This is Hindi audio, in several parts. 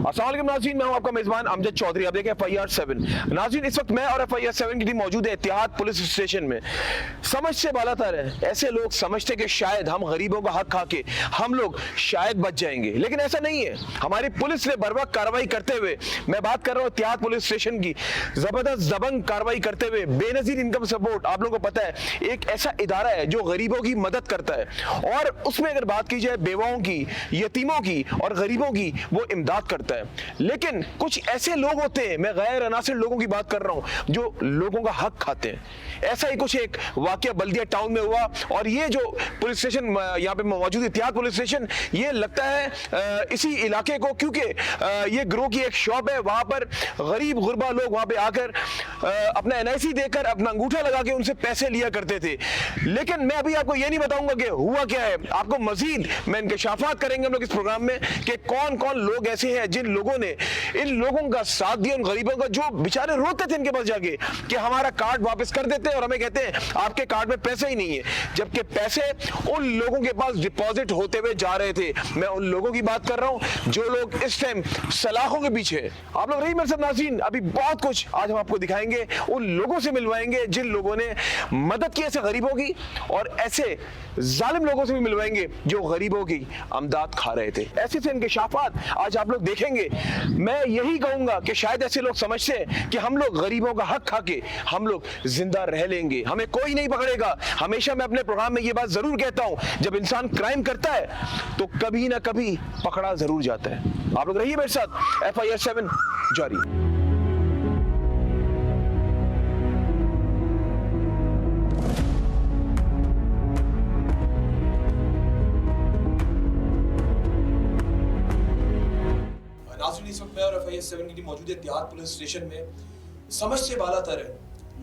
अस्सलाम वालेकुम नाज़रीन, मैं हूं आपका मेजबान अमजद चौधरी। आप देखें FIR 7। नाज़रीन, इस वक्त मैं और FIR 7 की टीम मौजूद है इत्तेहाद पुलिस स्टेशन में। समझ से बालातर है, ऐसे लोग समझते कि शायद हम गरीबों का हक खा के हम लोग शायद बच जाएंगे, लेकिन ऐसा नहीं है। हमारी पुलिस ने बर वक्त कार्रवाई करते हुए, मैं बात कर रहा हूँ इत्तेहाद पुलिस स्टेशन की, जबरदस्त दबंग कार्रवाई करते हुए बेनजीर इनकम सपोर्ट, आप लोगों को पता है एक ऐसा इदारा है जो गरीबों की मदद करता है और उसमें अगर बात की जाए बेवाओं की, यतीमों की और गरीबों की, वो इमदाद करता है। लेकिन कुछ ऐसे लोग होते हैं, मैं गैर अनासिर लोगों की बात कर रहा हूं, जो लोगों का हक खाते हैं। ऐसा ही कुछ एक वाकया बल्दिया टाउन में हुआ और ये जो पुलिस स्टेशन यहाँ पे मौजूद इत्तेहाद पुलिस स्टेशन, ये लगता है इसी इलाके को, क्योंकि ये ग्रोह की एक शॉप है, वहां पर गरीब गुरबा लोग वहां पे आकर अपना NIC देकर अपना अंगूठा लगा के उनसे पैसे लिया करते थे। लेकिन मैं अभी आपको ये नहीं बताऊंगा कि हुआ क्या है, आपको मजीद मैं इंकशाफात करेंगे हम लोग इस प्रोग्राम में कि कौन कौन लोग ऐसे हैं जिन लोगों ने इन लोगों का साथ दिया, उन गरीबों का, जो बेचारे रोते थे इनके पास जाके कि हमारा कार्ड वापस कर देते हैं और हमें कहते हैं आपके कार्ड में पैसे ही नहीं है, जबकि पैसे उन लोगों के पास डिपॉजिट होते हुए जा रहे थे। मैं उन लोगों की बात कर रहा हूं जो लोग इस टाइम सलाखों के पीछे है। आप लोग रही मेरे साथ नाज़रीन, अभी बहुत कुछ आज हम आपको दिखाएंगे, उन लोगों से मिलवाएंगे जिन लोगों ने मदद की ऐसे गरीबों की, और ऐसे जालिम लोगों से भी मिलवाएंगे जो गरीबों की अमदाद खा रहे थे। ऐसे से इंकशाफात आज आप लोग देखेंगे। मैं यही कहूंगा कि शायद ऐसे लोग समझते हैं कि हम लोग गरीबों का हक खा के हम लोग जिंदा रह लेंगे, हमें कोई नहीं पकड़ेगा। हमेशा मैं अपने प्रोग्राम में ये बात जरूर कहता हूं, जब इंसान क्राइम करता है तो कभी ना कभी पकड़ा जरूर जाता है। आप लोग रहिए मेरे साथ, FIR 7 जारी। इस वक्त मैं और FIR 7 की टीम मौजूद है इत्तेहाद पुलिस स्टेशन में। समझ से बालातर है,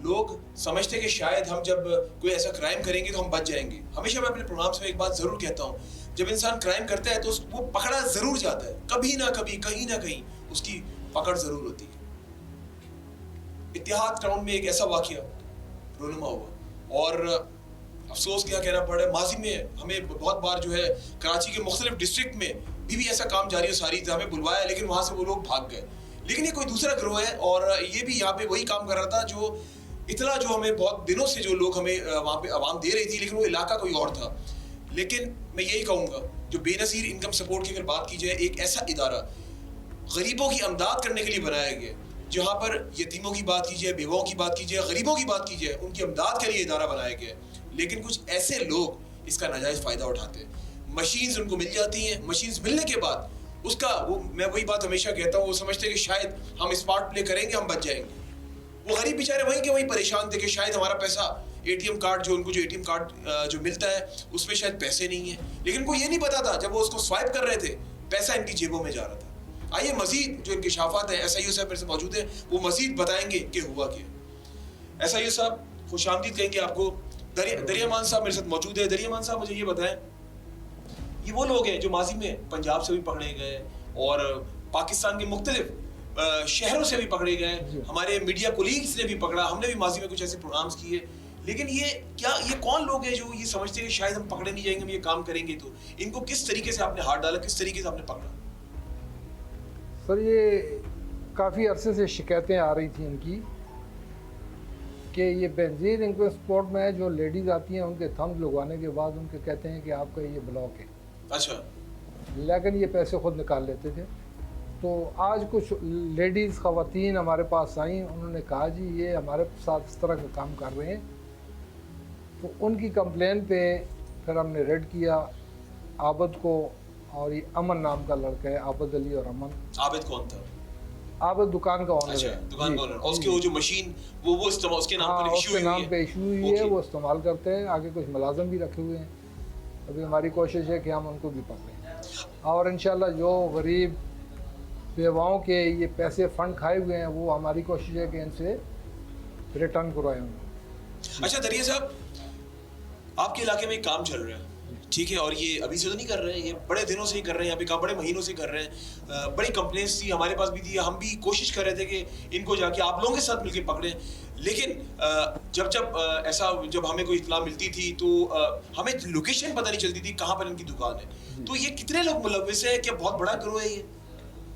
लोग समझते हैं कि शायद हम जब कोई ऐसा क्राइम करेंगे तो हम बच जाएंगे। हमेशा मैं अपने प्रोग्राम्स में एक बात जरूर कहता हूँ, जब इंसान क्राइम करता है तो वो पकड़ा जरूर जाता है, कभी ना कभी कहीं ना कहीं उसकी पकड़ जरूर होती है। इत्तेहाद टाउन में एक ऐसा वाकया रोनुमा हुआ और अफसोस क्या कहना पड़ा, माजी में हमें बहुत बार जो है कराची के मुख्तलिफ डिस्ट्रिक्ट में भी ऐसा काम जारी और सारी हमें बुलवाया, लेकिन वहां से वो लोग भाग गए। लेकिन ये कोई दूसरा गिरोह है और ये भी यहाँ पे वही काम कर रहा था जो इतला जो हमें बहुत दिनों से जो लोग हमें वहाँ पे आवाम दे रही थी, लेकिन वो इलाका कोई और था। लेकिन मैं यही कहूँगा, जो बेनज़ीर इनकम सपोर्ट की अगर बात की जाए, एक ऐसा इदारा गरीबों की अमदाद करने के लिए बनाया गया, जहाँ पर यतीमों की बात की जाए, बेवाओं की बात की जाए, गरीबों की बात की जाए, उनकी अमदाद के लिए इदारा बनाया गया। लेकिन कुछ ऐसे लोग इसका नाजायज़ फ़ायदा उठाते हैं। मशीन्स उनको मिल जाती हैं, मशीन्स मिलने के बाद उसका मैं वही बात हमेशा कहता हूँ, वो समझते हैं कि शायद हम स्मार्ट प्ले करेंगे हम बच जाएंगे। वो गरीब बेचारे वहीं के वहीं परेशान थे कि शायद हमारा पैसा ATM कार्ड जो उनको जो ATM कार्ड जो मिलता है उसमें शायद पैसे नहीं है, लेकिन को ये नहीं पता था जब वो उसको स्वाइप कर रहे थे पैसा इनकी जेबों में जा रहा था। आइए मजीद जो इंकशाफात है, SIO साहब मेरे से मौजूद है, वो मजीद बताएंगे कि हुआ क्या। SIO साहब खुश आमदीद कहेंगे आपको। दरियामान साहब मेरे साथ मौजूद है। दरियामान साहब मुझे ये बताएं, ये वो लोग हैं जो माजी में पंजाब से भी पकड़े गए और पाकिस्तान के मुख्तलिफ शहरों से भी पकड़े गए, हमारे मीडिया कोलीग्स ने भी पकड़ा, हमने भी माजी में कुछ ऐसे प्रोग्राम्स किए। लेकिन ये कौन लोग हैं जो ये समझते हैं कि शायद हम पकड़े नहीं जाएंगे, हम ये काम करेंगे? तो इनको किस तरीके से आपने हाथ डाला, किस तरीके से आपने पकड़ा? सर, ये काफ़ी अरसे से शिकायतें आ रही थी इनकी कि ये बेनज़ीर इनकम सपोर्ट में जो लेडीज़ आती हैं उनके थंब लगवाने के बाद उनके कहते हैं कि आपका ये ब्लॉक है। अच्छा। लेकिन ये पैसे खुद निकाल लेते थे। तो आज कुछ लेडीज़ ख़वातीन हमारे पास आई, उन्होंने कहा जी ये हमारे साथ इस तरह का काम कर रहे हैं। तो उनकी कंप्लेन पे फिर हमने रेड किया आबद को, और ये अमन नाम का लड़का है, आबद अली और अमन। आबद कौन था? आबद दुकान का ओनर है। दुकान का ओनर। और उसके वो जो मशीन वो इस्तेमाल उसके नाम पर इशू हुई है। नाम पे इशू हुई है, वो इस्तेमाल करते हैं। आगे कुछ मुलाजिम भी रखे हुए हैं। अभी हमारी कोशिश है कि हम उनको भी पकड़ें और इंशाल्लाह जो गरीब बेवाओं के ये पैसे फंड खाए हुए हैं वो हमारी कोशिश है कि इनसे रिटर्न करवाएं उनको। अच्छा दरिया साहब, आपके इलाके में काम चल रहा है, ठीक है, और ये अभी से तो नहीं कर रहे हैं, ये बड़े दिनों से ही कर रहे हैं, यहाँ पे काम बड़े महीनों से कर रहे हैं। बड़ी कंप्लेंट्स थी, हमारे पास भी थी, हम भी कोशिश कर रहे थे कि इनको जाके आप लोगों के साथ मिलकर पकड़ें। लेकिन जब ऐसा जब हमें कोई इत्तला मिलती थी तो हमें लोकेशन पता नहीं चलती थी कहाँ पर इनकी दुकान है। तो ये कितने लोग मुलव्विस है, क्या बहुत बड़ा गिरोह है ये?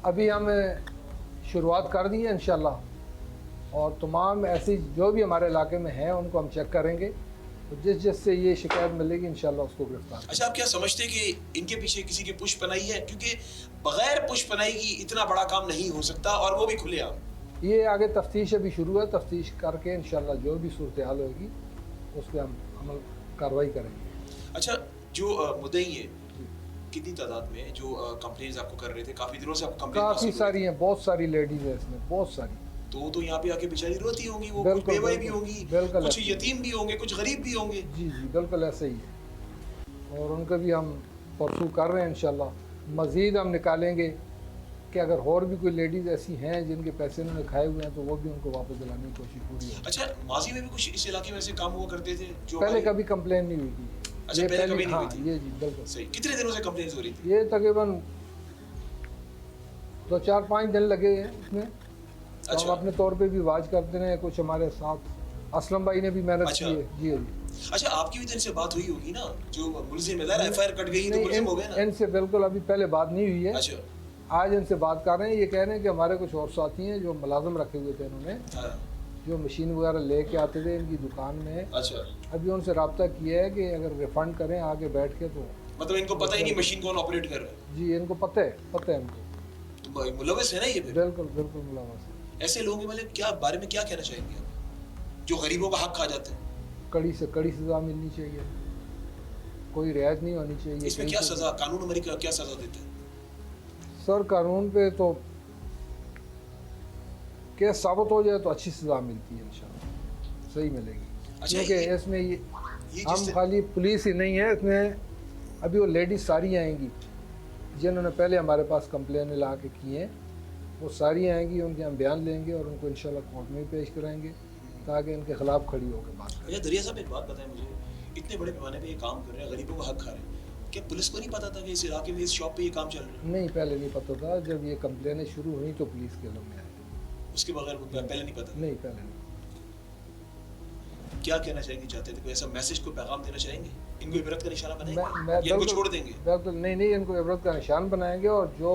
अभी हम शुरुआत कर दी है इंशाल्लाह, और तमाम ऐसी जो भी हमारे इलाके में हैं उनको हम चेक करेंगे, तो जिससे ये शिकायत मिलेगी इंशाल्लाह उसको गिरफ्तार। अच्छा, आप क्या समझते हैं कि इनके पीछे किसी की पुश पनाई है? क्योंकि बगैर पुश पनाई की इतना बड़ा काम नहीं हो सकता, और वो भी खुलेआम। ये आगे तफ्तीश अभी शुरू है, तफ्तीश करके इंशाल्लाह जो भी सूरत हाल होगी उस पर हम अमल कार्रवाई करेंगे। अच्छा, जो मुद्दई है कितनी तादाद में जो कंप्लेंट्स आपको कर रहे थे? काफी दिनों से आपको कंप्लेंट काफ़ी सारी हैं, बहुत सारी लेडीज़ हैं इसमें, बहुत सारी। तो यहाँ पे आके बेचारी रोती होंगी, वो कुछ बेवाई भी होंगी, कुछ यतीम भी होंगे, कुछ गरीब भी होंगे। जी जी बिल्कुल ऐसे ही है, और उनको भी हम परसू कर रहे हैं इंशाल्लाह। मज़ीद हम निकालेंगे कि अगर और भी कोई लेडीज़ ऐसी हैं जिनके पैसे उन्होंने खाए हुए हैं तो वो भी उनको वापस दिलाने की कोशिश पूरी है। अच्छा, माजी में भी कुछ इस इलाके में ऐसे काम हुआ करते थे जो पहले कभी कंप्लेन नहीं हुई थी। अच्छा, ये पहले कभी नहीं हाँ, हुई थी। ये जी बिल्कुल सही। कितने दिनों से कंप्लेंट्स हो रही थी? ये तकरीबन 2-4-5 दिन लगे हैं इसमें। तो अच्छा। हम अपने तौर पे भी वाज करते रहे, कुछ हमारे साथ असलम भाई ने भी मेहनत अच्छा। की है। जी जी अच्छा, आपकी भी तो इनसे बात हुई होगी ना? जो मुलजिम है, एफआईआर कट गई तो नहीं, मुलजिम हो गए ना? इनसे बिल्कुल अभी पहले बात नहीं हुई है। अच्छा। आज इनसे बात कर रहे हैं, ये कह रहे हैं कि हमारे कुछ और साथी हैं जो मुलाजम रखे हुए थे इन्होंने, हाँ, जो मशीन वगैरह लेके आते थे इनकी दुकान में। अच्छा, अभी उनसे रब्ता किया है कि अगर रिफंड करें आगे बैठ के, तो मतलब इनको पता ही नहीं मशीन कौन ऑपरेट कर रहा है। जी इनको पता है इनको, तो मुलविस है ना ये फिर? बिल्कुल बिल्कुल मुलावस है। ऐसे लोगों के मतलब क्या बारे में क्या कहना चाहेंगे आप, जो गरीबों का हक खा जाते हैं? कड़ी से कड़ी सज़ा मिलनी चाहिए, कोई रियायत नहीं होनी चाहिए। इसमें क्या सजा, कानून हमारी क्या सजा देता है? सर कानून पे तो केस साबित हो जाए तो अच्छी सज़ा मिलती है इंशाल्लाह, सही मिलेगी। अच्छा, क्योंकि इसमें ये हम जिस खाली पुलिस ही नहीं है, इसमें अभी वो लेडीज सारी आएंगी जिन्होंने पहले हमारे पास कंप्लेन ला के किए हैं, वो सारी आएंगी, उनके हम बयान लेंगे और उनको इंशाल्लाह कोर्ट में भी पेश कराएंगे ताकि इनके खिलाफ खड़ी होकर बात करें। अच्छा दरिया साहब, एक बात बताएं मुझे, इतने बड़े पैमाने पे ये काम कर रहे हैं, गरीबों का हक खा रहे हैं, क्या पुलिस को नहीं पता था कि इस इलाके में इस शॉप पे ये काम चल रहा है? नहीं, पहले नहीं पता था। जब ये कंप्लेनें शुरू हुई तो पुलिस के लोग में आए। उसके बगैर पहले नहीं पता? नहीं, पहले नहीं। क्या कहना चाहेंगे, चाहते थे कोई ऐसा मैसेज, कोई पैगाम देना चाहेंगे? इनको इबरत का निशाना मैं बनाएंगे या इनको बिल्कुल- छोड़ देंगे? बिल्कुल नहीं, इनको इबरत का निशान बनाएंगे, और जो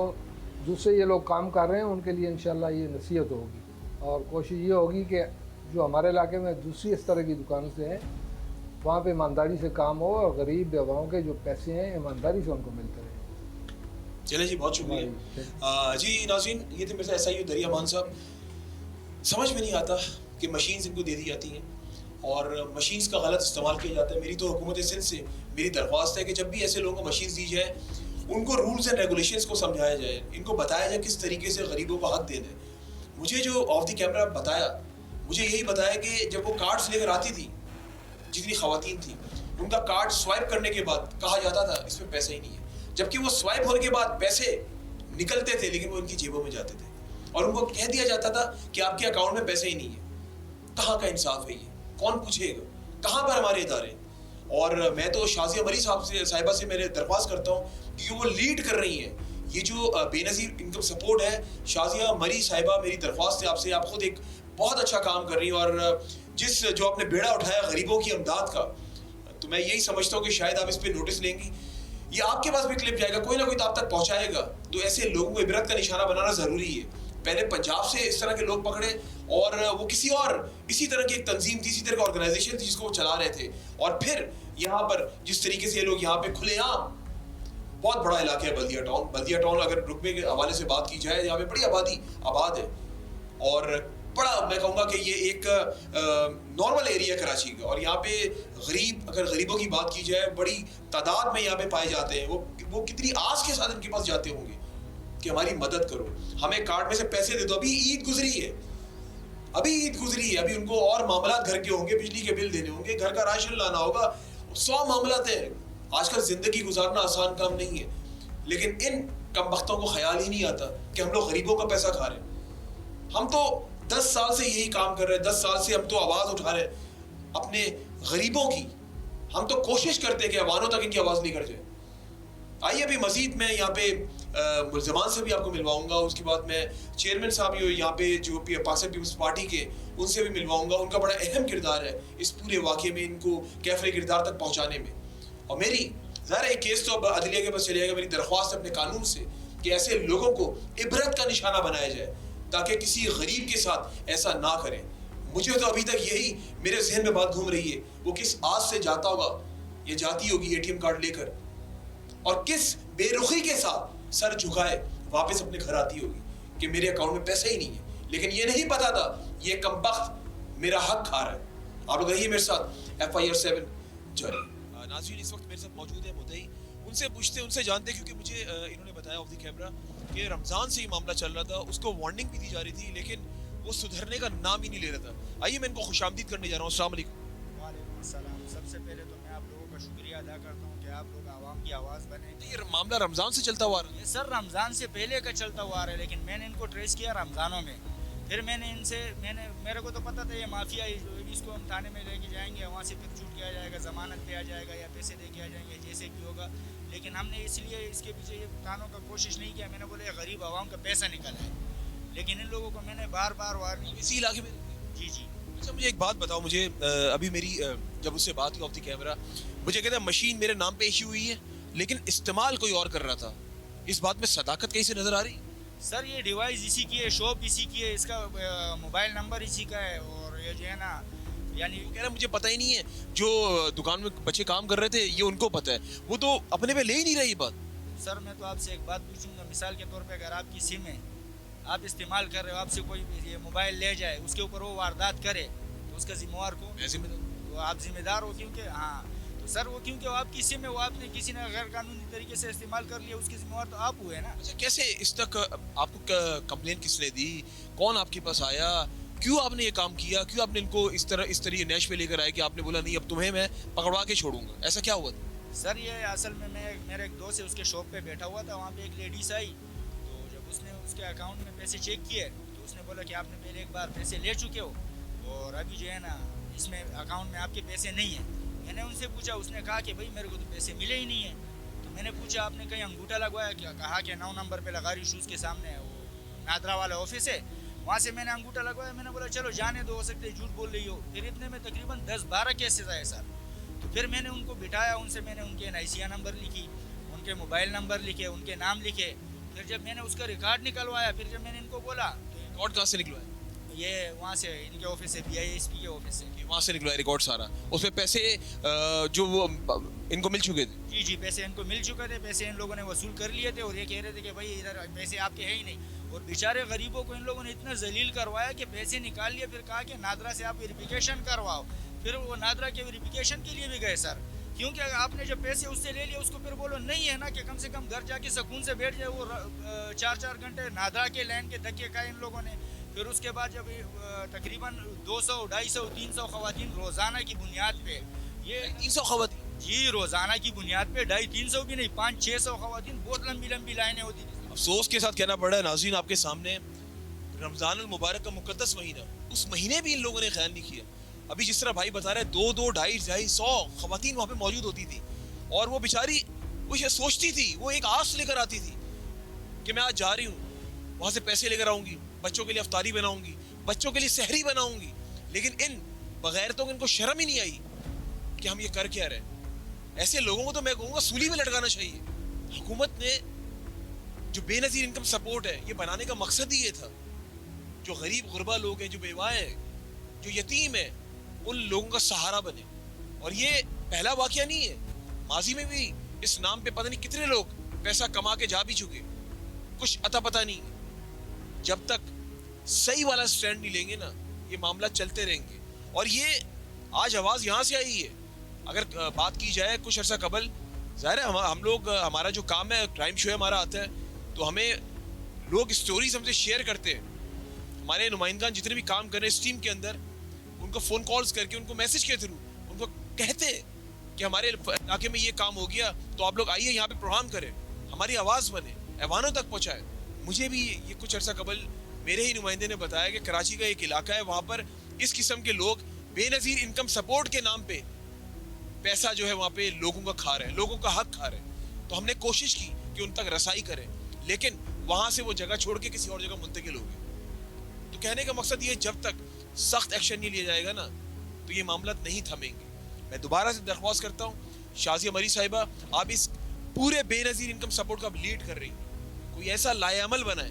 दूसरे ये लोग काम कर रहे हैं उनके लिए इंशाल्लाह ये नसीहत होगी, और कोशिश ये होगी कि जो हमारे इलाके में दूसरी इस तरह की दुकान से हैं वहाँ पे ईमानदारी से काम हो, और गरीब बेवाओं के जो पैसे हैं ईमानदारी से उनको मिलते रहे। चले जी, बहुत शुक्रिया। जी नाज़रीन, ये थे मेरे साथ SIU दरिया मान साहब। समझ में नहीं आता कि मशीन्स इनको दे दी जाती हैं और मशीन्स का गलत इस्तेमाल किया जाता है। मेरी तो हुकूमत सिंध से मेरी दरख्वास्त है कि जब भी ऐसे लोगों को मशीन्स दी जाए, उनको रूल्स एंड रेगुलेशंस को समझाया जाए, इनको बताया जाए किस तरीके से गरीबों का हक देना है। मुझे जो ऑफ द कैमरा बताया, मुझे यही बताया कि जब वो कार्ड्स लेकर आती थी, जितनी खवातीन थी, उनका कार्ड स्वाइप करने के बाद कहा जाता था इसमें पैसे ही नहीं है, जबकि वो स्वाइप होने के बाद पैसे निकलते थे लेकिन वो उनकी जेबों में जाते थे, और उनको कह दिया जाता था कि आपके अकाउंट में पैसे ही नहीं है। कहाँ का इंसाफ है ये? कौन पूछेगा? कहाँ पर हमारे इदारे? और मैं तो शाजिया मरी साहिबा से मेरे दरख्वास्त करता हूँ कि वो लीड कर रही हैं ये जो बेनज़ीर इनकम सपोर्ट है। शाजिया मरी साहिबा, मेरी दरख्वास्त है आपसे, आप खुद एक बहुत अच्छा काम कर रही हैं, और जो आपने बेड़ा उठाया गरीबों की अमदाद का, तो मैं यही समझता हूँ कि शायद आप इस पर नोटिस लेंगी, ये आपके पास भी क्लिप जाएगा, कोई ना कोई तो आप तक पहुँचाएगा। तो ऐसे लोगों को इबरत का निशाना बनाना ज़रूरी है। पहले पंजाब से इस तरह के लोग पकड़े, और वो किसी और इसी तरह की एक तंजीम थी, इसी तरह की ऑर्गेनाइजेशन थी जिसको वो चला रहे थे, और फिर यहाँ पर जिस तरीके से ये लोग यहाँ पे खुलेआम, बहुत बड़ा इलाका है बल्दिया टाउन अगर रुकबे के हवाले से बात की जाए, यहाँ पे बड़ी आबादी आबाद है, और बड़ा मैं कहूँगा कि ये एक नॉर्मल एरिया कराची का, और यहाँ पे अगर गरीबों की बात की जाए बड़ी तादाद में यहाँ पे पाए जाते हैं। वो कितनी आस के साथ इनके पास जाते होंगे कि हमारी मदद करो, हमें कार्ड में से पैसे दे दो। अभी ईद गुजरी है, अभी उनको और मामलात घर के होंगे, बिजली के बिल देने होंगे, घर का राशन लाना होगा, 100 मामलात हैं। आजकल जिंदगी गुजारना आसान काम नहीं है, लेकिन इन कमबख्तों को ख्याल ही नहीं आता कि हम लोग गरीबों का पैसा खा रहे हैं। हम तो 10 साल से यही काम कर रहे हैं, 10 साल से हम तो आवाज़ उठा रहे हैं अपने गरीबों की। हम तो कोशिश करते हैं कि अवानों तक इनकी आवाज़ नहीं कर जाए। आइए अभी मजीद मैं यहाँ पे मुलजमान से भी आपको मिलवाऊंगा, उसके बाद मैं चेयरमैन साहब यहाँ पे जो पाकिस्तान पीपल्स पार्टी के, उनसे भी मिलवाऊंगा। उनका बड़ा अहम किरदार है इस पूरे वाक़े में, इनको कैफरे किरदार तक पहुँचाने में। और मेरी ज़ाहिर है केस तो अब अदलिया के पास चलेगा, मेरी दरख्वास्त अपने कानून से कि ऐसे लोगों को इबरत का निशाना बनाया जाए ताकि किसी गरीब के साथ ऐसा ना करें। मुझे तो अभी तक यही मेरे जहन में बात घूम रही है, वो किस आस से जाता होगा या जाती होगी एटीएम कार्ड लेकर, और किस बेरुखी के साथ सर झुकाए वापस अपने घर आती होगी कि मेरे अकाउंट में पैसा ही नहीं है। लेकिन ये नहीं पता था ये कमबख्त मेरा हक खा रहा है। आप लोग रहिए मेरे साथ, FIR 7 जारी। नाज़रीन इस वक्त मेरे साथ मौजूद है मुद्दई, उनसे पूछते उनसे जानते, क्योंकि मुझे इन्होंने बताया ऑफ द कैमरा कि रमज़ान से ही मामला चल रहा था, उसको वार्निंग भी दी जा रही थी लेकिन वो सुधरने का नाम ही नहीं ले रहा था। आइए मैं इनको खुशामदीद करने जा रहा हूँ। अस्सलाम वालेकुम। वालेकुम अस्सलाम। सबसे पहले तो मैं आप लोगों का शुक्रिया अदा करता हूँ कि आप लोग आवाम की आवाज़ बने। तो ये मामला रमज़ान से चलता हुआ आ रहा है? ये सर रमज़ान से पहले का चलता हुआ आ रहा है, लेकिन मैंने इनको ट्रेस किया रमज़ानों में। फिर मेरे को तो पता था ये माफिया, इसको हम थाने में लेके जाएंगे, वहाँ से फिर छूट किया जाएगा, ज़मानत पे आ जाएगा या पैसे दे के आ जाएंगे, जैसे भी होगा। लेकिन हमने इसलिए इसके पीछे ये थानों का कोशिश नहीं किया। मैंने बोला गरीब आवाम का पैसा निकला है, लेकिन इन लोगों को मैंने बार बार वार्निंग। इसी इलाके में? जी जी। अच्छा मुझे एक बात बताओ, मुझे अभी मेरी जब उससे बात हुई ऑफ द कैमरा, मुझे कहता है मशीन मेरे नाम पे इशू हुई है लेकिन इस्तेमाल कोई और कर रहा था। इस बात में सदाकत कहीं से नजर आ रही? सर ये डिवाइस इसी की है, शॉप इसी की है, इसका मोबाइल नंबर इसी का है, और ये जो है ना, यानी वो कह रहा है मुझे पता ही नहीं है, जो दुकान में बच्चे काम कर रहे थे ये उनको पता है, वो तो अपने पे ले ही नहीं रही बात। सर मैं तो आपसे एक बात पूछूंगा, मिसाल के तौर पे अगर आपकी सिम है, आप इस्तेमाल कर रहे हो, आपसे कोई ये मोबाइल ले जाए, उसके ऊपर वो वारदात करे, तो उसका जिम्मेवार को? मैं जिम्मेदार? तो आप जिम्मेदार हो, क्योंकि हाँ तो सर वो क्योंकि वो आपकी सिम है, वो आपने किसी ने गैर कानूनी तरीके से इस्तेमाल कर लिया, उसके जिम्मेवार तो आप हुए ना। अच्छा कैसे इस तक आपको कंप्लेन किसने दी, कौन आपके पास आया, क्यों आपने ये काम किया, क्यों आपने इनको इस तरह नैश पे लेकर आए कि आपने बोला नहीं अब तुम्हें मैं पकड़वा के छोड़ूंगा, ऐसा क्या हुआ था? सर ये असल में मेरा एक दोस्त है, उसके शॉप पे बैठा हुआ था, वहाँ पे एक लेडीज आई, तो जब उसने उसके अकाउंट में पैसे चेक किए तो उसने बोला कि आपने पहले एक बार पैसे ले चुके हो और अभी जो है ना इसमें अकाउंट में आपके पैसे नहीं है। मैंने उनसे पूछा, उसने कहा कि भाई मेरे को तो पैसे मिले ही नहीं है। तो मैंने पूछा आपने कहीं अंगूठा लगवाया क्या? कहा कि 9 नंबर पे लगा रही शूज़ के सामने, वो नादरा वाला ऑफिस है, वहाँ से मैंने अंगूठा लगवाया। मैंने बोला चलो जाने दो, हो सकते है झूठ बोल रही हो। फिर इतने में तकरीबन 10-12 केसेस आए सर। तो फिर मैंने उनको बिठाया, उनसे मैंने उनके NICA नंबर लिखी, उनके मोबाइल नंबर लिखे, उनके नाम लिखे। फिर जब मैंने उसका रिकॉर्ड निकलवाया, फिर जब मैंने इनको बोला, रिकॉर्ड कहाँ से निकलवाया? ये वहाँ से इनके ऑफिस से, BISP के ऑफिस से। वहाँ से निकलवाया रिकॉर्ड सारा, उसमें पैसे जो वो इनको मिल चुके थे? जी जी, पैसे इनको मिल चुके थे, पैसे इन लोगों ने वसूल कर लिए थे और ये कह रहे थे कि भाई इधर पैसे आपके हैं ही नहीं। और बेचारे गरीबों को इन लोगों ने इतना जलील करवाया कि पैसे निकाल लिए, फिर कहा कि नादरा से आप वेरिफिकेशन करवाओ। फिर वो नादरा के वेरिफिकेशन के लिए भी गए सर, क्योंकि अगर आपने जब पैसे उससे ले लिए उसको फिर बोलो नहीं है ना कि कम से कम घर जाके सुकून से बैठ जाए। वो 4-4 घंटे नादरा के लाइन के धक्के खाए इन लोगों ने। फिर उसके बाद जब तकरीबन 200, 250, 300 खवातीन रोज़ाना की बुनियाद पे, ये 300 खवातीन? जी रोज़ाना की बुनियाद पे, 250-300 भी नहीं, 500-600 खवातीन, बहुत लंबी लंबी लाइनें होती थी। अफसोस के साथ कहना पड़ रहा है नाज़रीन आपके सामने, रमज़ान अल मुबारक का मुक़द्दस महीना, उस महीने भी इन लोगों ने ख्याल नहीं किया। अभी जिस तरह भाई बता रहे हैं 2-2, 250-250 खवातीन वहाँ पे मौजूद होती थी, और वो बेचारी वो ये सोचती थी, वो एक आस लेकर आती थी कि मैं आज जा रही हूँ, वहाँ से पैसे लेकर आऊँगी, बच्चों के लिए अफ्तारी बनाऊँगी, बच्चों के लिए सहरी बनाऊँगी। लेकिन इन बगैर तो इनको शर्म ही नहीं आई कि हम ये कर क्या रहे हैं। ऐसे लोगों को तो मैं कहूँगा सूली में लटकाना चाहिए। हुकूमत ने जो बेनज़ीर इनकम सपोर्ट है, ये बनाने का मकसद ही ये था, जो गरीब गुरबा लोग हैं, जो बेवाएँ हैं, जो यतीम है, उन लोगों का सहारा बने। और ये पहला वाक़या नहीं है, माजी में भी इस नाम पे पता नहीं कितने लोग पैसा कमा के जा भी चुके, कुछ अता पता नहीं। जब तक सही वाला स्टैंड नहीं लेंगे ना, ये मामला चलते रहेंगे। और ये आज आवाज़ यहाँ से आई है। अगर बात की जाए कुछ अर्सा कबल, ज़ाहिर है हम लोग, हमारा जो काम है, क्राइम शो है हमारा आता है, तो हमें लोग स्टोरीज हमसे शेयर करते हैं। हमारे नुमाइंदान जितने भी काम कर रहे हैं इस टीम के अंदर, उनको फ़ोन कॉल्स करके, उनको मैसेज के थ्रू उनको कहते हैं कि हमारे इलाके में ये काम हो गया, तो आप लोग आइए यहाँ पे प्रोग्राम करें, हमारी आवाज़ बने, ऐवानों तक पहुँचाए। मुझे भी ये कुछ अर्सा कबल मेरे ही नुमाइंदे ने बताया कि कराची का एक इलाका है, वहाँ पर इस किस्म के लोग बेनज़ीर इनकम सपोर्ट के नाम पे पैसा जो है वहाँ पे लोगों का खा रहे हैं, लोगों का हक खा रहे हैं। तो हमने कोशिश की कि उन तक रसाई करें, लेकिन वहाँ से वो जगह छोड़ के किसी और जगह मुंतकिल हो गए। तो कहने का मकसद ये, जब तक सख्त एक्शन नहीं लिया जाएगा ना, तो ये मामला नहीं थमेंगे। मैं दोबारा से दरख्वास्त करता हूँ, शाजिया मरी साहिबा, आप इस पूरे बेनज़ीर इनकम सपोर्ट का लीड कर रही हैं, कोई ऐसा लाएअमल बनाए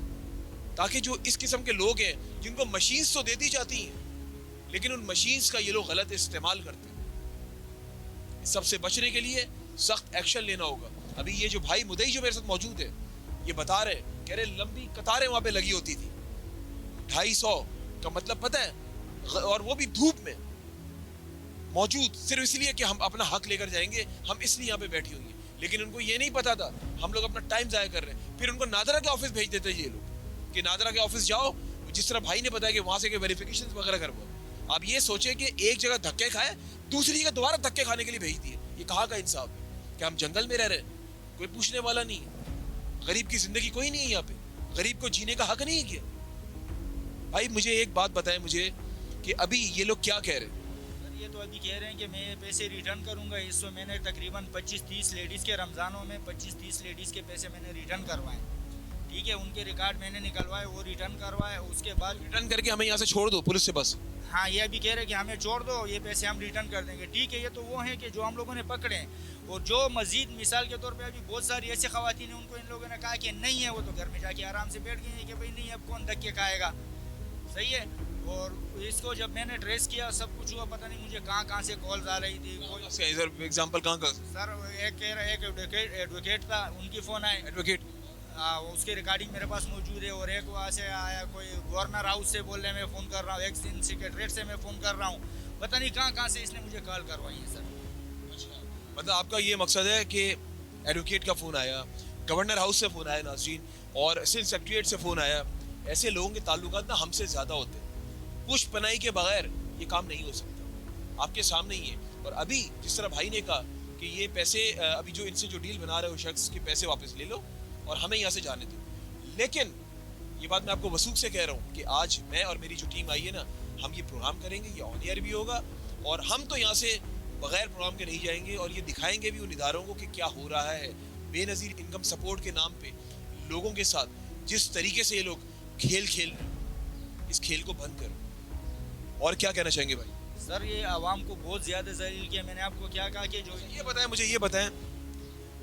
ताकि जो इस किस्म के लोग हैं जिनको मशीन्स तो दे दी जाती हैं लेकिन उन मशीन्स का ये लोग गलत इस्तेमाल करते हैं। सबसे बचने के लिए सख्त एक्शन लेना होगा। अभी ये जो भाई मुदई जो मेरे साथ मौजूद है ये बता रहे, कह रहे लंबी कतारें वहां पे लगी होती थी, 250 का मतलब पता है, और वो भी धूप में मौजूद सिर्फ इसलिए कि हम अपना हक लेकर जाएंगे, हम इसलिए यहाँ पे बैठी हुई हैं। लेकिन उनको ये नहीं पता था हम लोग अपना टाइम जाया कर रहे हैं। फिर उनको नादरा के ऑफिस भेज देते ये लोग कि नादरा के ऑफिस जाओ, जिस तरह भाई ने बताया कि वहां से वेरिफिकेशन वगैरह करवाओ। आप ये सोचे कि एक जगह धक्के खाए, दूसरी जगह दोबारा धक्के खाने के लिए भेज दिए। ये कहाँ का इंसाफ है? कि हम जंगल में रह रहे हैं, कोई पूछने वाला नहीं है, गरीब की जिंदगी कोई नहीं है यहाँ पे, गरीब को जीने का हक नहीं है क्या? भाई मुझे एक बात बताएं मुझे कि अभी ये लोग क्या कह रहे हैं? ये तो अभी कह रहे हैं कि मैं पैसे रिटर्न करूंगा। इसमें मैंने तकरीबन 25-30 लेडीज़ के रमज़ानों में 25-30 लेडीज़ के पैसे मैंने रिटर्न करवाए। ठीक है, उनके रिकॉर्ड मैंने निकलवाए, वो रिटर्न करवाए। उसके बाद रिटर्न करके हमें यहाँ से छोड़ दो पुलिस से बस। हाँ, ये अभी कह रहे हैं कि हमें छोड़ दो, ये पैसे हम रिटर्न कर देंगे। ठीक है, ये तो वो हैं कि जो हम लोगों ने पकड़े हैं। और जो मजीद मिसाल के तौर पे अभी बहुत सारी ऐसी ख़वातीन हैं, उनको इन लोगों ने कहा कि नहीं है, वो तो घर में जाके आराम से बैठ गई हैं कि भाई नहीं, अब कौन धक्के खाएगा। सही है। और इसको जब मैंने ट्रेस किया, सब कुछ हुआ, पता नहीं मुझे कहाँ से कॉल्स आ रही थी। एग्जाम्पल कहाँ का? सर एक कह रहा है, एक एडवोकेट था, उनकी फ़ोन आए, एडवोकेट, उसकी रिकॉर्डिंग मेरे पास मौजूद है। और एक वहाँ से आया कोई गवर्नर हाउस से बोल रहे मैं फ़ोन कर रहा हूँ, एक सेक्रेटरीट से मैं फ़ोन कर रहा हूँ, पता नहीं कहाँ से इसने मुझे कॉल करवाई है सर। अच्छा, मतलब आपका ये मकसद है कि एडवोकेट का फ़ोन आया, गवर्नर हाउस से फ़ोन आया नाज़रीन, और सिंध सेक्रेटरीट से फ़ोन आया। ऐसे लोगों के ताल्लुकात ना हमसे ज़्यादा होते हैं। पुश पनाई के बगैर ये काम नहीं हो सकता, आपके सामने ही है। और अभी जिस तरह भाई ने कहा कि ये पैसे अभी जो इनसे जो डील बना रहे हो शख्स के पैसे वापस ले लो और हमें यहाँ से जाने दो। लेकिन ये बात मैं आपको वसूख से कह रहा हूँ कि आज मैं और मेरी जो टीम आई है ना, हम ये प्रोग्राम करेंगे, ये ऑन एयर भी होगा, और हम तो यहाँ से बगैर प्रोग्राम के नहीं जाएंगे, और ये दिखाएंगे भी उन इदारों को कि क्या हो रहा है बेनज़ीर इनकम सपोर्ट के नाम पे लोगों के साथ जिस तरीके से ये लोग खेल खेल रहे हैं। इस खेल को बंद करो। और क्या कहना चाहेंगे भाई? सर ये आवाम को बहुत ज़्यादा जलील किया। मैंने आपको क्या कहा कि जो ये बताएं, मुझे ये बताएं,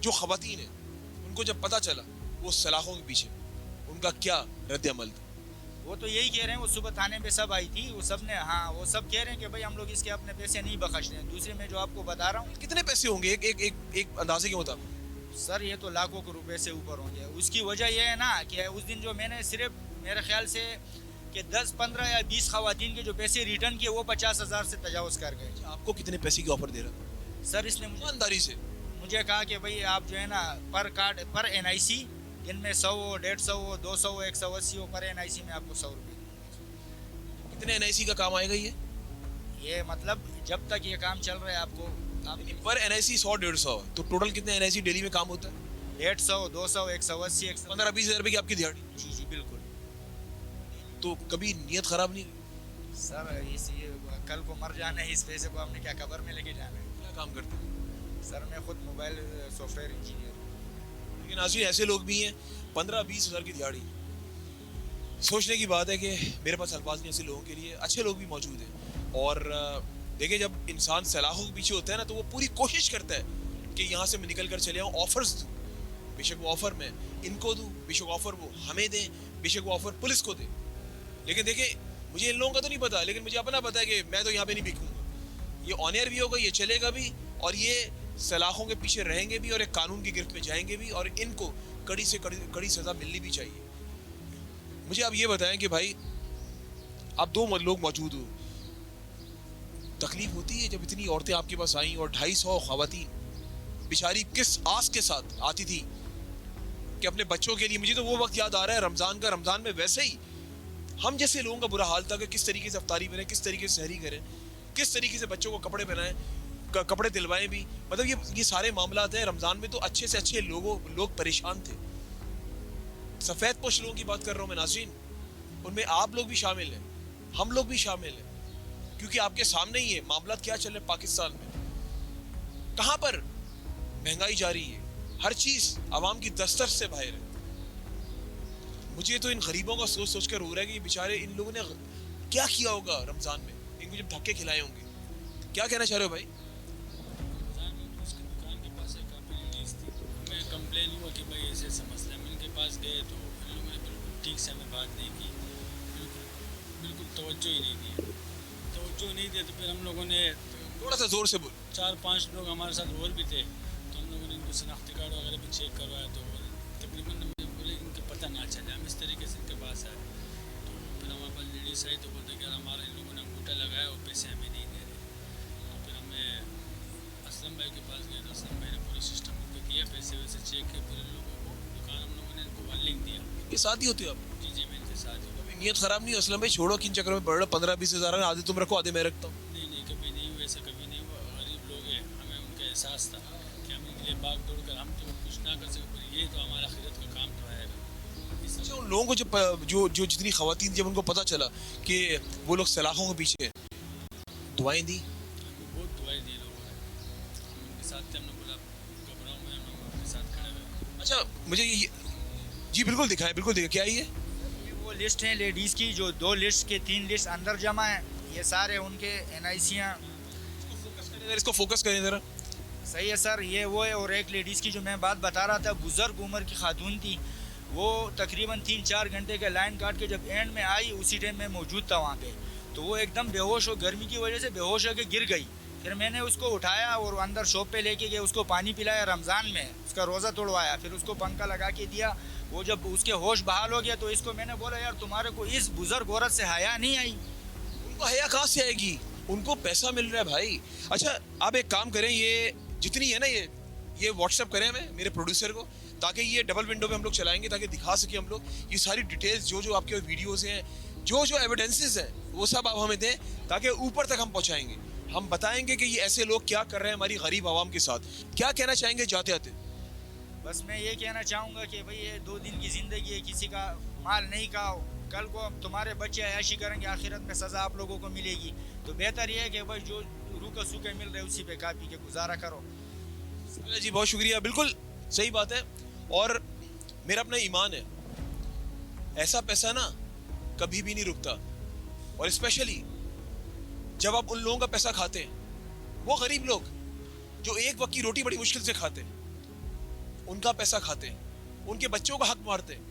जो ख़वातीन हैं उनको जब पता चला वो सलाखों के पीछे, उनका क्या रद्द अमल था? वो तो यही कह रहे हैं, वो सुबह थाने पे सब आई थी, वो सब ने, हाँ, वो सब कह रहे हैं कि भाई हम लोग इसके अपने पैसे नहीं बख्श रहे हैं। दूसरे में जो आपको बता रहा हूँ, कितने पैसे होंगे एक अंदाजे के मुताबिक? सर ये तो लाखों के रुपए से ऊपर होंगे। उसकी वजह यह है ना कि उस दिन जो मैंने सिर्फ मेरे ख्याल से कि 10, 15 या 20 ख़वातीन के जो पैसे रिटर्न किए वो 50,000 से तजावज़ कर गए। आपको कितने पैसे की ऑफर दे रहा था? सर इसने ईमानदारी से मुझे कहा कि भाई आप जो है ना पर कार्ड पर NIC, दिन में 100 हो, 150 हो, 200 हो, 180 हो, पर NIC में आपको 100 रुपये। कितने NIC का काम आएगा ये मतलब जब तक ये काम चल रहा है आपको पर NIC 100-150, तो टोटल कितने NIC डेली में काम होता है? 150, 200, 180, 15-20 हज़ार रुपये की आपकी दिहाड़ी। जी बिल्कुल। तो कभी नीयत ख़राब नहीं हुई? सर इसी कल को मर जाना है, इस पैसे को हमने क्या कब्र में लेके जाना है। क्या काम करते हैं? सर मैं खुद मोबाइल सॉफ्टवेयर इंजीनियर हूँ। लेकिन आज ऐसे लोग भी हैं 15-20 हज़ार की दिहाड़ी। सोचने की बात है कि मेरे पास अल्फाज नहीं ऐसे लोगों के लिए। अच्छे लोग भी मौजूद हैं, और देखिए जब इंसान सलाहों के पीछे होता है ना, तो वो पूरी कोशिश करता है कि यहाँ से मैं निकल कर चले आऊँ, ऑफर्स दूँ, बेशक वो ऑफ़र मैं इनको दूँ, बेशक ऑफ़र वो हमें दें, बेशक वो ऑफ़र पुलिस को दें। लेकिन देखिए मुझे इन लोगों का तो नहीं पता, लेकिन मुझे अपना पता है कि मैं तो यहाँ पे नहीं बिकूँगा। ये ऑन एयर भी होगा, ये चलेगा भी, और ये सलाखों के पीछे रहेंगे भी, और एक कानून की गिरफ्त में जाएंगे भी, और इनको कड़ी से कड़ी सज़ा मिलनी भी चाहिए। मुझे आप ये बताएं कि भाई आप 2 लोग मौजूद हो, तकलीफ होती है जब इतनी औरतें आपके पास आई और 250 ख़वातीन बेचारी किस आस के साथ आती थी कि अपने बच्चों के लिए। मुझे तो वो वक्त याद आ रहा है रमज़ान का। रमज़ान में वैसे ही हम जैसे लोगों का बुरा हाल था कि किस तरीके से अफ्तारी करें, किस तरीके से सहरी करें, किस तरीके से बच्चों को कपड़े पहनाएं, कपड़े दिलवाएं भी। मतलब ये सारे मामलात हैं। रमज़ान में तो अच्छे से अच्छे लोग परेशान थे। सफ़ेद पोश लोगों की बात कर रहा हूँ मैं नाज़रीन, उनमें आप लोग भी शामिल हैं, हम लोग भी शामिल हैं, क्योंकि आपके सामने ही है मामलात क्या चल रहे हैं पाकिस्तान में। कहाँ पर महंगाई जारी है, हर चीज़ आवाम की दस्तरस से बाहर है। मुझे तो इन गरीबों का सोच सोच कर हो रहा है कि ये बेचारे, इन लोगों ने क्या किया होगा रमज़ान में, इनको जब धक्के खिलाए होंगे। क्या कहना चाह रहे हो भाई? उसकी दुकान के पास एक लेडीज थी, मैं कंप्लेन हुआ कि भाई ऐसे मसला है, इनके पास गए तो इन लोगों ने बिल्कुल ठीक से हमें बात नहीं की, बिल्कुल तवज्जो ही नहीं दी। तवज्जो नहीं दिया तो फिर हम लोगों ने थोड़ा सा जोर से बोल। 4-5 लोग हमारे साथ और भी थे, तो हम लोगों ने इनको शनाख्ती कार्ड वगैरह भी चेक करवाया, तो तकरीबन बोले इनके पता ना चले। हम इस तरीके से इनके पास आए, तो फिर हमारे पास लेडीज आई तो बोलते कि हमारा इन लोगों ने अंगूठा लगाया और पैसे हमें नहीं दे रहे। तो फिर हमें असलम भाई के पास गए, तो असलम भाई ने पूरा सिस्टम उनको किया, पैसे वैसे चेक किए, फिर इन लोगों को दुकान हम लोगों ने इनको वार्निंग दिया। ये साथ ही होती हो आप? जी जी, मैं इनके साथ ही हूँ। नीयत खराब नहीं हो असलम भाई, छोड़ो किन चक्कर में पड़ रहे हो, 15-20 हज़ार आधे तुम रखो आधे मैं रखता हूँ। नहीं नहीं, कभी नहीं हुआ ऐसा, कभी नहीं हुआ। गरीब लोग हैं, हमें उनका एहसास था कि हम इनके लिए भाग दौड़ कर हम तो कुछ ना कर सके, पर ये तो हमारा आखिरत का काम तो आएगा। अच्छा, उन लोगों को जो जितनी खवातीन जब उनको पता चला कि वो लोग सलाखों के पीछे हैं, दुआएं दी? हमको बहुत दुआएं दी लोगों ने, हम उनके साथ थे। हमने बोला घबराओ में, हम लोग उनके साथ खड़े हुए। अच्छा मुझे ये जी बिल्कुल दिखाएं, बिल्कुल दिखाएं, क्या है ये? वो लिस्ट है लेडीज़ की, जो 2 लिस्ट के 3 लिस्ट अंदर जमा है, ये सारे उनके NICयाँ। इसको फोकस करें जरा। सही है सर, ये वो है। और एक लेडीज़ की जो मैं बात बता रहा था, बुज़ुर्ग उम्र की खातून थी, वो तकरीबन 3-4 घंटे के लाइन काट के जब एंड में आई, उसी टाइम मैं मौजूद था वहाँ पे, तो वो एकदम बेहोश हो, गर्मी की वजह से बेहोश होकर गिर गई। फिर मैंने उसको उठाया और अंदर शॉप पे लेके गए, उसको पानी पिलाया, रमज़ान में उसका रोज़ा तोड़वाया, फिर उसको पंखा लगा के दिया। वो जब उसके होश बहाल हो गया तो इसको मैंने बोला, यार तुम्हारे को इस बुज़ुर्ग औरत से हया नहीं आई? उनको हया कहाँ से आएगी, उनको पैसा मिल रहा है भाई। अच्छा आप एक काम करें, ये जितनी है ना ये व्हाट्सएप करें हमें, मेरे प्रोड्यूसर को, ताकि ये डबल विंडो पे हम लोग चलाएंगे, ताकि दिखा सके हम लोग ये सारी डिटेल्स, जो आपके वीडियोस हैं, जो एविडेंसेस हैं, वो सब आप हमें दें, ताकि ऊपर तक हम पहुंचाएंगे। हम बताएंगे कि ये ऐसे लोग क्या कर रहे हैं हमारी गरीब आवाम के साथ। क्या कहना चाहेंगे जाते आते? बस मैं ये कहना चाहूँगा कि भाई ये 2 दिन की ज़िंदगी है, किसी का माल नहीं खाओ, कल को अब तुम्हारे बच्चे अयाशी करेंगे, आखिरत में सज़ा आप लोगों को मिलेगी। तो बेहतर ये है कि भाई जो रूखे सूखे मिल रहे उसी पे खा पी के गुजारा करो। जी बहुत शुक्रिया, बिल्कुल सही बात है। और मेरा अपना ईमान है, ऐसा पैसा ना कभी भी नहीं रुकता। और स्पेशली जब आप उन लोगों का पैसा खाते हैं, वो गरीब लोग जो एक वक्त की रोटी बड़ी मुश्किल से खाते हैं, उनका पैसा खाते हैं, उनके बच्चों का हक मारते हैं।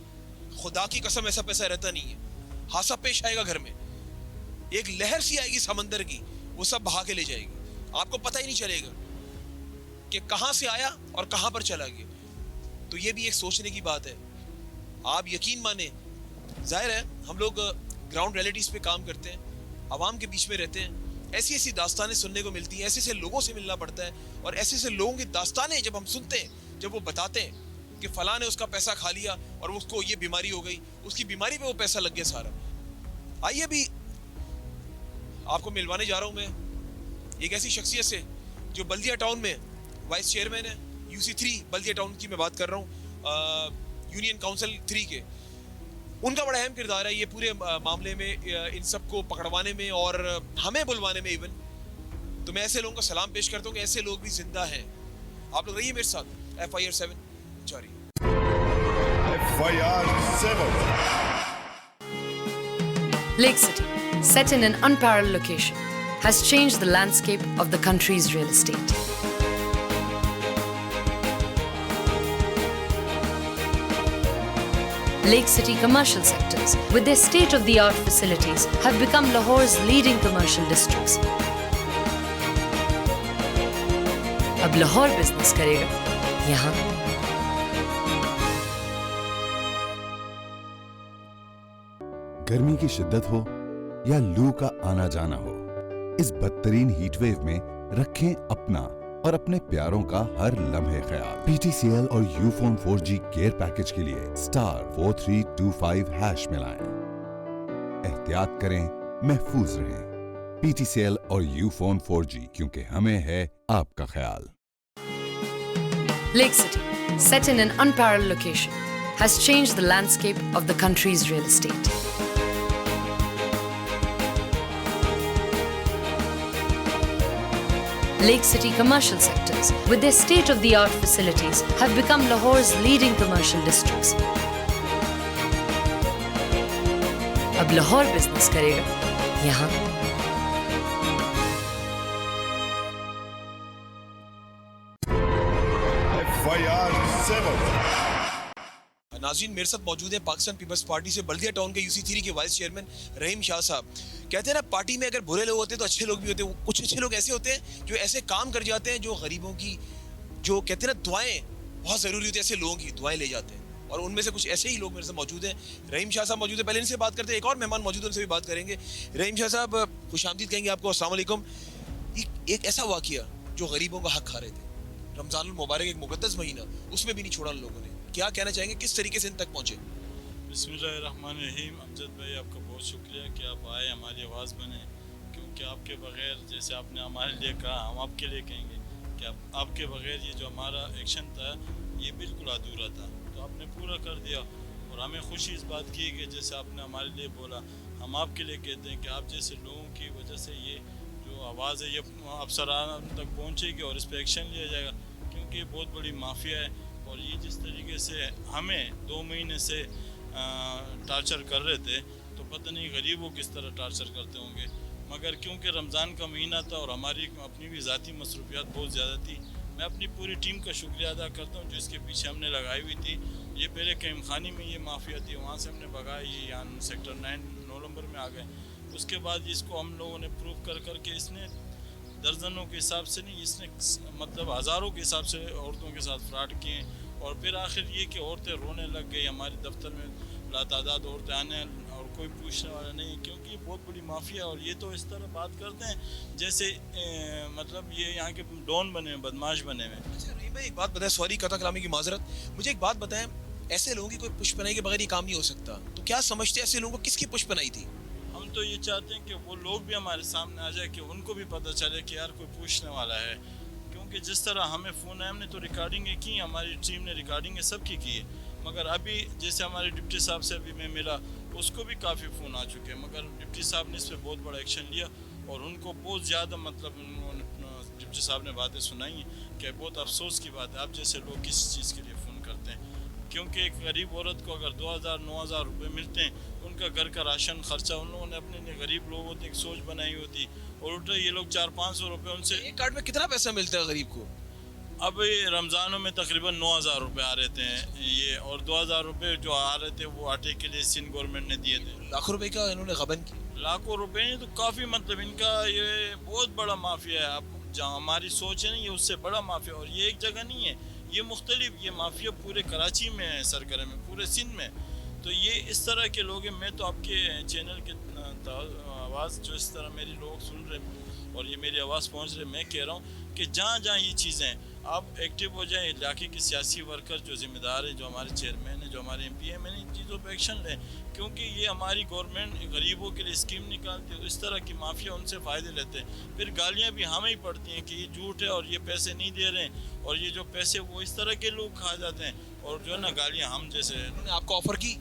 खुदा की कसम ऐसा पैसा रहता नहीं है। हादसा पेश आएगा घर में, एक लहर सी आएगी समंदर की, वो सब बहा के ले जाएगी, आपको पता ही नहीं चलेगा कि कहां से आया और कहां पर चला गया। तो ये भी एक सोचने की बात है। आप यकीन माने, जाहिर है हम लोग ग्राउंड रियलिटीज पे काम करते हैं, आवाम के बीच में रहते हैं, ऐसी ऐसी दास्तानें सुनने को मिलती हैं, ऐसे ऐसे लोगों से मिलना पड़ता है। और ऐसे ऐसे लोगों की दास्तानें जब हम सुनते हैं, जब वो बताते हैं कि फलां ने उसका पैसा खा लिया और उसको ये बीमारी हो गई, उसकी बीमारी पे वो पैसा लग गया सारा। आइए भी आपको मिलवाने जा रहा हूं मैं एक ऐसी शख्सियत से जो बल्दिया टाउन में वाइस चेयरमैन है, UC3 बल्दिया टाउन की मैं बात कर रहा हूँ, यूनियन काउंसिल 3 के। उनका बड़ा अहम किरदार है ये पूरे मामले में, इन सबको पकड़वाने में और हमें बुलवाने में इवन। तो मैं ऐसे लोगों को सलाम पेश करता हूँ कि ऐसे लोग भी जिंदा हैं। आप लोग रहिए मेरे साथ। FIR 7 जारी। FIR 7 Lake City, set in an unparalleled location, has changed the landscape of the country's real estate. Lake City commercial sectors, with their state-of-the-art facilities, have become Lahore's leading commercial districts. अब लाहौर बिजनेस करेगा यहाँ। गर्मी की शिद्दत हो या लू का आना जाना हो, इस बदतरीन हीट वेव में रखें अपना और अपने प्यारों का हर लम्हे ख्याल। PTCL और Ufone 4G केयर पैकेज के लिए *4325# मिलाएं। एहतियात करें, महफूज रहें। PTCL और Ufone 4G, क्योंकि हमें है आपका ख्याल। Lake City, set in an unparalleled location, has changed the landscape of the country's real estate. Lake City commercial sectors, with their state-of-the-art facilities, have become Lahore's leading commercial districts. अब लाहौर बिजनेस करेगा यहाँ। FIR 7 नाज़रीन मेरे साथ मौजूद है पाकिस्तान पीपल्स पार्टी से बल्दिया टाउन के UC3 के वाइस चेयरमैन रहीम शाह साहब। कहते हैं ना पार्टी में अगर बुरे लोग होते हैं तो अच्छे लोग भी होते हैं। कुछ अच्छे लोग ऐसे होते हैं जो ऐसे काम कर जाते हैं जो गरीबों की, जो कहते हैं ना दुआएं बहुत ज़रूरी होती है, ऐसे लोगों की दुआएं ले जाते हैं। और उनमें से कुछ ऐसे ही लोग मेरे साथ मौजूद हैं। रहीम शाह साहब मौजूद है, पहले इनसे बात करते हैं। एक और मेहमान मौजूद है, उनसे भी बात करेंगे। रहीम शाह साहब खुशामदीद कहेंगे आपको, अस्सलाम वालेकुम। एक ऐसा वाक़या जो गरीबों का हक खा रहे थे, रमज़ानुल मुबारक एक मुक़द्दस महीना, उसमें भी नहीं छोड़ा उन लोगों ने। क्या कहना चाहेंगे, किस तरीके से इन तक पहुँचे? बिस्मिल्लाहिर्रहमानिर्रहीम। अमजद भाई आपका बहुत शुक्रिया कि आप आए, हमारी आवाज़ बने, क्योंकि आपके बग़ैर, जैसे आपने हमारे लिए कहा, हम आपके लिए कहेंगे कि आपके बग़ैर ये जो हमारा एक्शन था ये बिल्कुल अधूरा था, तो आपने पूरा कर दिया। और हमें खुशी इस बात की कि जैसे आपने हमारे लिए बोला, हम आपके लिए कहते हैं कि आप जैसे लोगों की वजह से ये जो आवाज़ है ये अफसरान तक पहुँचेगी और इस पर एक्शन लिया जाएगा, क्योंकि ये बहुत बड़ी माफिया है। और ये जिस तरीके से हमें 2 महीने से टार्चर कर रहे थे, तो पता नहीं गरीबों किस तरह टार्चर करते होंगे। मगर क्योंकि रमज़ान का महीना था और हमारी अपनी भी ज़ाती मसरूफियात बहुत ज़्यादा थी, मैं अपनी पूरी टीम का शुक्रिया अदा करता हूँ जो इसके पीछे हमने लगाई हुई थी। ये पहले कईम खानी में ये माफिया थी, वहाँ से हमने भगाया, ये यहाँ सेक्टर 9 नंबर में आ गए। उसके बाद इसको हम लोगों ने प्रूव कर करके इसने दर्जनों के हिसाब से नहीं, इसने मतलब हज़ारों के हिसाब से औरतों के साथ फ्रॉड किए। और फिर आखिर ये कि औरतें रोने लग गई, हमारे दफ्तर में लातादाद औरतें आने और कोई पूछने वाला नहीं, क्योंकि ये बहुत बड़ी माफिया। और ये तो इस तरह बात करते हैं जैसे मतलब ये यहाँ के डॉन बने हुए, बदमाश बने हुए। अच्छा रहीम भाई, एक बात बताएं, सॉरी कथा कलामी की माजरत, मुझे एक बात बताएं, ऐसे लोगों की कोई पुष्पनाई के बगैर ये काम नहीं हो सकता, तो क्या समझते हैं ऐसे लोगों को किसकी पुष्पनाई थी? हम तो ये चाहते हैं कि वो लोग भी हमारे सामने आ जाए, कि उनको भी पता चले कि यार कोई पूछने वाला है। क्योंकि जिस तरह हमें फ़ोन है, हमने तो रिकॉर्डिंगें की, हमारी टीम ने रिकॉर्डिंगें सबकी की है, मगर अभी जैसे हमारे डिप्टी साहब से अभी मैं मिला, उसको भी काफ़ी फ़ोन आ चुके हैं, मगर डिप्टी साहब ने इस पर बहुत बड़ा एक्शन लिया और उनको बहुत ज़्यादा मतलब डिप्टी साहब ने बातें सुनाई हैं कि बहुत अफसोस की बात है आप जैसे लोग किस चीज़ के लिए फ़ोन करते हैं। क्योंकि एक गरीब औरत को अगर 2000-9000 रुपये मिलते हैं, उनका घर का राशन खर्चा उन लोगों ने अपने लिए, गरीब लोगों ने एक सोच बनाई होती, और उल्टा ये लोग 400-500 रुपये उनसे। एक कार्ड में कितना पैसा मिलता है गरीब को? अब ये रमज़ानों में तकरीबन 9000 रुपये आ रहे थे ये, और 2000 रुपये जो आ रहे थे वो आटे के लिए सिंध गवर्नमेंट ने दिए थे। लाखों रुपए का इन्होंने गबन की। लाखों रुपए नहीं तो काफ़ी, मतलब इनका ये बहुत बड़ा माफिया है। अब जहाँ हमारी सोच है ना, ये उससे बड़ा माफिया। और ये एक जगह नहीं है, ये मुख्तलिफ, ये माफिया पूरे कराची में है, सरगर्म में, पूरे सिंध में। तो ये इस तरह के लोग हैं। मैं तो आपके चैनल के आवाज़ जो इस तरह मेरी लोग सुन रहे और ये मेरी आवाज़ पहुंच रही, मैं कह रहा हूँ कि जहाँ जहाँ ये चीज़ें आप एक्टिव हो जाएं, इलाके के सियासी वर्कर जो ज़िम्मेदार हैं, जो हमारे चेयरमैन हैं, जो हमारे MP हैं, मैंने इन चीज़ों पर एक्शन लें, क्योंकि ये हमारी गवर्नमेंट गरीबों के लिए स्कीम निकालती है, तो इस तरह की माफिया उनसे फ़ायदे लेते हैं। फिर गालियाँ भी हमें ही पड़ती हैं कि ये झूठ है और ये पैसे नहीं दे रहे हैं, और ये जो पैसे वो इस तरह के लोग खा जाते हैं, और जो है ना गालियाँ हम जैसे। उन्होंने आपको ऑफर की?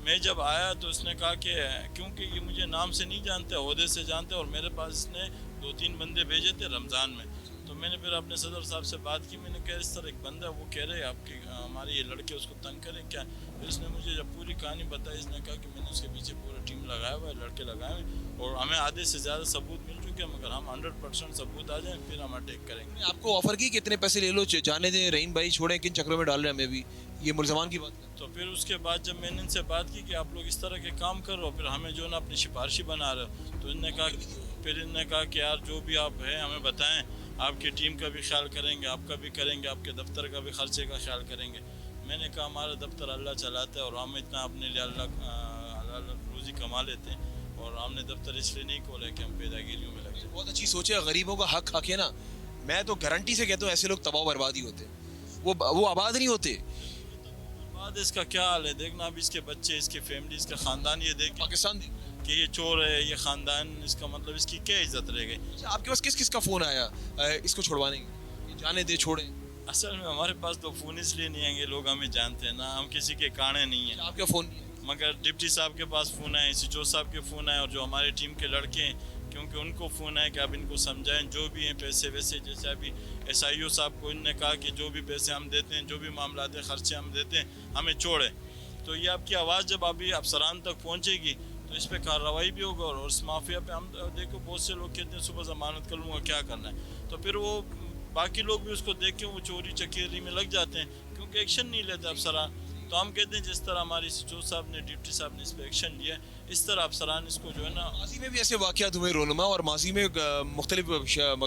मैं जब आया तो उसने कहा कि क्योंकि ये मुझे नाम से नहीं जानते, ओहदे से जानते, और मेरे पास इसने 2-3 बंदे भेजे थे रमज़ान में। तो मैंने फिर अपने सदर साहब से बात की, मैंने कहा इस तरह एक बंदा, वो कह रहे आपके हमारे ये लड़के उसको तंग करें क्या। फिर इसने मुझे जब पूरी कहानी बताई, इसने कहा कि मैंने उसके पीछे पूरा टीम लगाया हुआ है, लड़के लगाए हुए हैं, और हमें आधे से ज़्यादा सबूत मिल चुके हैं, मगर हम 100% सबूत आ जाएँ फिर हम अटैक करेंगे। आपको ऑफर की कितने पैसे ले लो, जाने दें, रहीम भाई छोड़ें, किन चक्रों में डाल रहे हैं हमें भी, ये मुल्ज़मान की बात। तो फिर उसके बाद जब मैंने इनसे बात की कि आप लोग इस तरह के काम कर रहे हो, फिर हमें जो ना अपनी सिफारिशी बना रहे हो, तो इन्होंने कहा कि यार जो भी आप हैं हमें बताएं, आपकी टीम का भी ख्याल करेंगे, आपका भी करेंगे, आपके दफ्तर का भी खर्चे का ख्याल करेंगे। मैंने कहा हमारा दफ्तर अल्लाह चलाता है और हम इतना अपने लिए अल्लाह रोज़ी कमा लेते हैं, और हमने दफ्तर इसलिए नहीं खोला कि हम पैदागिरियों में लग जाए। बहुत अच्छी सोच है, गरीबों का हक खाके ना, मैं तो गारंटी से कहता हूँ ऐसे लोग तबाह बर्बाद ही होते, वो आबाद नहीं होते। बाद इसका क्या हाल है देखना, अब इसके बच्चे, इसके फैमिली, इसका ख़ानदान, ये देख पाकिस्तान कि ये चोर है, ये ख़ानदान, इसका मतलब इसकी क्या इज्जत रह गई। आपके पास किस किस का फ़ोन आया इसको छुड़वाने की? जाने दे, छोड़े? असल में हमारे पास तो फ़ोन इसलिए नहीं आएंगे, लोग हमें जानते हैं ना, हम किसी के काने नहीं हैं। आपका फ़ोन नहीं है? मगर डिप्टी साहब के पास फ़ोन आए, सिचो साहब के फ़ोन आए, और जो हमारी टीम के लड़के हैं, क्योंकि उनको फ़ोन आए कि आप इनको समझाएं, जो भी हैं पैसे वैसे, जैसे अभी SIO साहब को इन्होंने कहा कि जो भी पैसे हम देते हैं, जो भी मामला है, खर्चे हम देते हैं, हमें छोड़े। तो ये आपकी आवाज़ जब अभी अफसरान तक पहुँचेगी तो इस पर कार्रवाई भी होगा, और उस माफिया पे हम देखो बहुत से लोग कहते हैं सुबह ज़मानत कर लूँगा, क्या करना है, तो फिर वो बाकी लोग भी उसको देख के वो चोरी चकेरी में लग जाते हैं, क्योंकि एक्शन नहीं लेते अफसरान। तो हम कहते हैं जिस तरह हमारी सिचो साहब ने डिप्टी साहब ने इस पर एक्शन लिया, इस तरह अफसरान इसको जो है ना। माजी में भी ऐसे वाक़यात हुए रोनमा, और माजी में मुख्तलिफ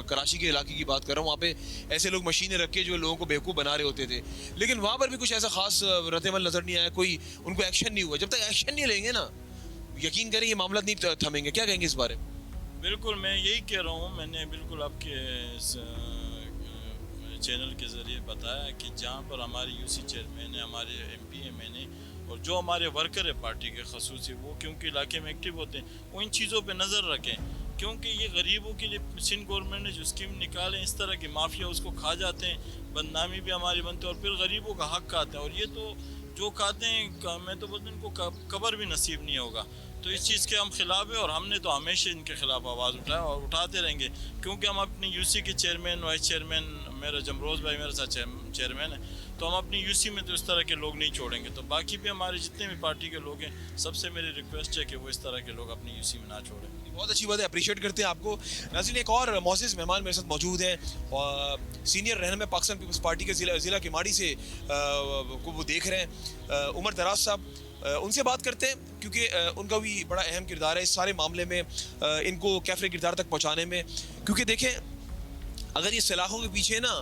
कराची के इलाके की बात कर रहा हूँ, वहाँ पे ऐसे लोग मशीनें रख के जो लोगों को बेवकूफ़ बना रहे होते थे, लेकिन वहाँ पर भी कुछ ऐसा ख़ास रद्द-ए-अमल नज़र नहीं आया, कोई उनको एक्शन नहीं हुआ। जब तक एक्शन नहीं लेंगे ना, यकीन करें ये मामला नहीं थमेंगे। क्या कहेंगे इस बारे में? बिल्कुल, मैं यही कह रहा हूँ, मैंने बिल्कुल आपके चैनल के ज़रिए बताया कि जहाँ पर हमारे यूसी चेयरमैन है, हमारे एमपी एम एन ए और जो हमारे वर्कर है पार्टी के खसूसी, वो क्योंकि इलाके में एक्टिव होते हैं, वो इन चीज़ों पे नज़र रखें, क्योंकि ये गरीबों के लिए सिंध गवर्नमेंट ने जो स्कीम निकाले, इस तरह की माफिया उसको खा जाते हैं, बदनामी भी हमारी बनती है और फिर गरीबों का हक खाता है। और ये तो जो खाते हैं, मैं तो बोलता हूँ इनको कबर भी नसीब नहीं होगा। तो इस चीज़ के हम खिलाफ है और हमने तो हमेशा इनके खिलाफ आवाज़ उठाया और उठाते रहेंगे, क्योंकि हम अपनी यूसी के चेयरमैन, वाइस चेयरमैन, मेरा जमरोज़ भाई मेरे साथ चेयरमैन है, तो हम अपनी यूसी में तो इस तरह के लोग नहीं छोड़ेंगे। तो बाकी भी हमारे जितने भी पार्टी के लोग हैं, सबसे मेरी रिक्वेस्ट है कि वो इस तरह के लोग अपनी यूसी में ना छोड़ें। बहुत अच्छी बात है, अप्रिशिएट करते हैं आपको। नाज़रीन, एक और मौजूद मेहमान मेरे साथ मौजूद हैं, सीनियर रहनुमा पाकिस्तान पीपल्स पार्टी के ज़िला किमाड़ी से को वो देख रहे हैं, उमर दराज साहब। उनसे बात करते हैं, क्योंकि उनका भी बड़ा अहम किरदार है इस सारे मामले में, इनको कैफरे किरदार तक पहुँचाने में। क्योंकि देखें, अगर ये सलाखों के पीछे ना,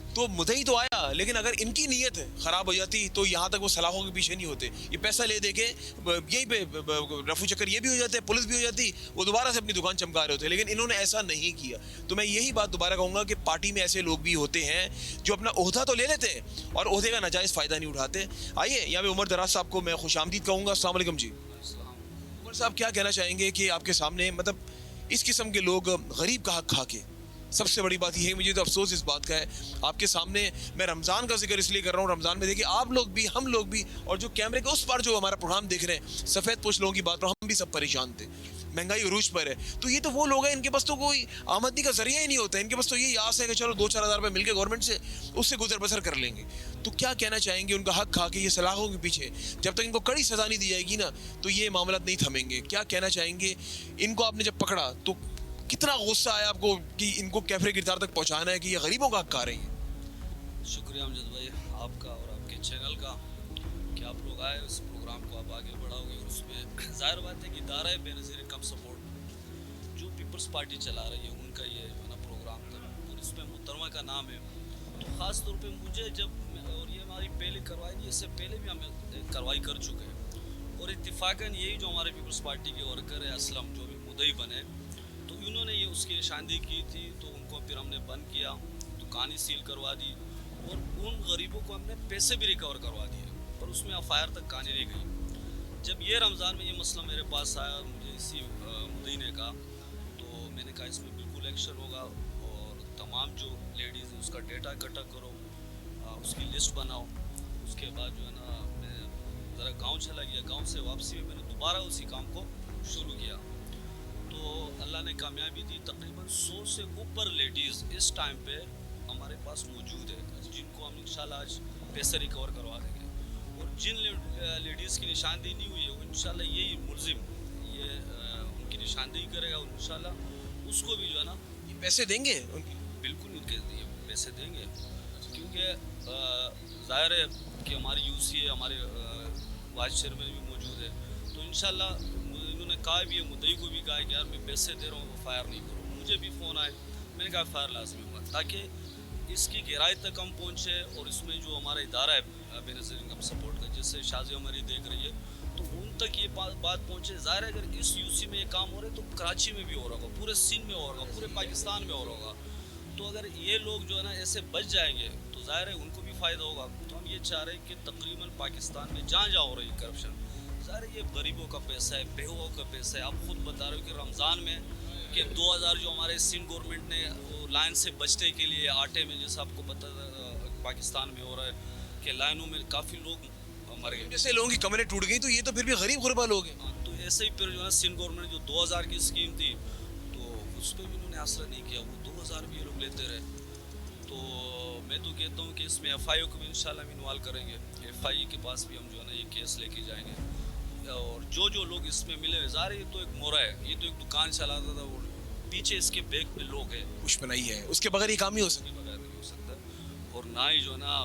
तो मुद्दई तो आया, लेकिन अगर इनकी नीयत ख़राब हो जाती तो यहाँ तक वो सलाखों के पीछे नहीं होते। ये पैसा ले दे के यहीं पे रफू चक्कर ये भी हो जाते, पुलिस भी हो जाती, वो दोबारा से अपनी दुकान चमका रहे होते, लेकिन इन्होंने ऐसा नहीं किया। तो मैं यही बात दोबारा कहूँगा कि पार्टी में ऐसे लोग भी होते हैं जो अपना ओहदा तो ले लेते हैं और ओहदे का नाजायज़ फ़ायदा नहीं उठाते। आइए, यहाँ पे उमर दराज साहब को मैं खुशामदीद कहूँगा। अस्सलाम वालेकुम जी। उमर साहब, क्या कहना चाहेंगे कि आपके सामने मतलब इस किस्म के लोग गरीब का हक खा के, सबसे बड़ी बात यह है, मुझे तो अफसोस इस बात का है, आपके सामने मैं रमज़ान का जिक्र इसलिए कर रहा हूँ, रमज़ान में देखिए आप लोग भी, हम लोग भी, और जो कैमरे के उस पार जो हमारा प्रोग्राम देख रहे हैं, सफ़ेद पोश लोगों की बात पर हम भी सब परेशान थे। महंगाई उरूज पर है, तो ये तो वो लोग हैं, इनके पास तो कोई आमदनी का जरिया ही नहीं होता, इनके पास तो यही आस है कि चलो 2-4 हज़ार रुपये मिल के गवर्नमेंट से उससे गुजर बसर कर लेंगे। तो क्या कहना चाहेंगे, उनका हक खा के ये सलाखों के पीछे जब तक इनको कड़ी सज़ा नहीं दी जाएगी ना, तो ये मामला नहीं थमेंगे। क्या कहना चाहेंगे, इनको आपने जब पकड़ा तो कितना गुस्सा आया आपको कि इनको कैफरे किरदार तक पहुंचाना है कि ये गरीबों का हक खा रही है? शुक्रिया अमजद भाई आपका और आपके चैनल का कि आप लोग आए, उस प्रोग्राम को आप आगे बढ़ाओगे। और उसमें ज़ाहिर बात है कि इदारा बेनज़ीर कम सपोर्ट जो पीपल्स पार्टी चला रही है, उनका ये जो ना प्रोग्राम था और इसमें मुहतरमा का नाम है। तो ख़ास तौर पे मुझे जब, और ये हमारी पहले करवाई नहीं, इससे पहले भी हम कार्रवाई कर चुके हैं, और इत्तेफाकन यही जो हमारे पीपल्स पार्टी के वर्कर है असलम, जो भी मुद्दई बने, तो इन्होंने ये उसकी निशानदी की थी, तो उनको फिर हमने बंद किया, दुकानें सील करवा दी और उन गरीबों को हमने पैसे भी रिकवर करवा दिए, पर उसमें एफआईआर तक कहानी नहीं गई। जब ये रमज़ान में ये मसला मेरे पास आया, मुझे इसी मुद्दई ने कहा, तो मैंने कहा इसमें बिल्कुल एक्शन होगा और तमाम जो लेडीज़ हैं उसका डेटा इकट्ठा करो, उसकी लिस्ट बनाओ। उसके बाद जो है ना, मैं ज़रा गाँव चला गया, गाँव से वापसी में मैंने दोबारा उसी काम को शुरू किया, तो अल्लाह ने कामयाबी दी। तकरीबन 100 से ऊपर लेडीज़ इस टाइम पे हमारे पास मौजूद है, जिनको हम इंशाल्लाह आज पैसे रिकवर करवा देंगे। और जिन लेडीज़ की निशानदेही नहीं हुई है, वो इंशाल्लाह यही मुलजिम ये उनकी निशानदेही करेगा और इंशाल्लाह उसको भी जो है ना ये पैसे देंगे उनकी, बिल्कुल उनके पैसे देंगे, क्योंकि ज़ाहिर है कि हमारी यूसी है, हमारे वाइस चेयरमैन भी मौजूद है, तो इंशाल्लाह उन्होंने कहा भी है, मुद्दई को भी कहा कि यार मैं पैसे दे रहा हूँ, फायर नहीं करो। मुझे भी फ़ोन आए, मैंने कहा फायर लाजमी होगा, ताकि इसकी गहराई तक हम पहुँचे। और इसमें जो हमारा इदारा है बेनज़ीर इनकम सपोर्ट का, जिससे शाज़िया मरी देख रही है, तो उन तक ये बात पहुँचे। ज़ाहिर है अगर इस यूसी में ये काम हो रहा है तो कराची में भी हो रहा होगा, पूरे सिंध में हो रहा होगा, पूरे पाकिस्तान में हो रहा होगा। तो अगर ये लोग जो है ना ऐसे बच जाएंगे तो ज़ाहिर है उनको भी फ़ायदा होगा। तो हम ये चाह रहे हैं कि तकरीबन पाकिस्तान में जहाँ जहाँ हो रही है करप्शन, ज़ाहिर ये गरीबों का पैसा है, बेहुओं का पैसा है। आप खुद बता रहे हो कि रमज़ान में कि 2000 जो हमारे सिंध गवर्नमेंट ने लाइन से बचने के लिए आटे में, जैसा आपको पता पाकिस्तान में हो रहा है कि लाइनों में काफ़ी लोग मर गए, जैसे लोगों की कमरें टूट गई, तो ये तो फिर भी गरीब गुरबा लोग हैं। तो ऐसे ही फिर जो है सिंध गवर्नमेंट जो 2000 की स्कीम थी, तो उस पर भी उन्होंने आसरा नहीं किया, वो 2000 भी ये लोग लेते रहे। तो मैं तो कहता हूँ कि इसमें FIO को भी इंशाल्लाह हम इन्वॉल्व करेंगे, FIO के पास भी हम जो है ना ये केस लेके जाएंगे। और जो जो लोग इसमें मिले, ज़ाहिर ये तो एक मोरा है, ये तो एक दुकान चलाता था, वो पीछे इसके बैग पे लोग हैं, कुछ बनाई है, उसके बगैर ये काम नहीं हो सकता। बगैर नहीं हो सकता, और ना ही जो है ना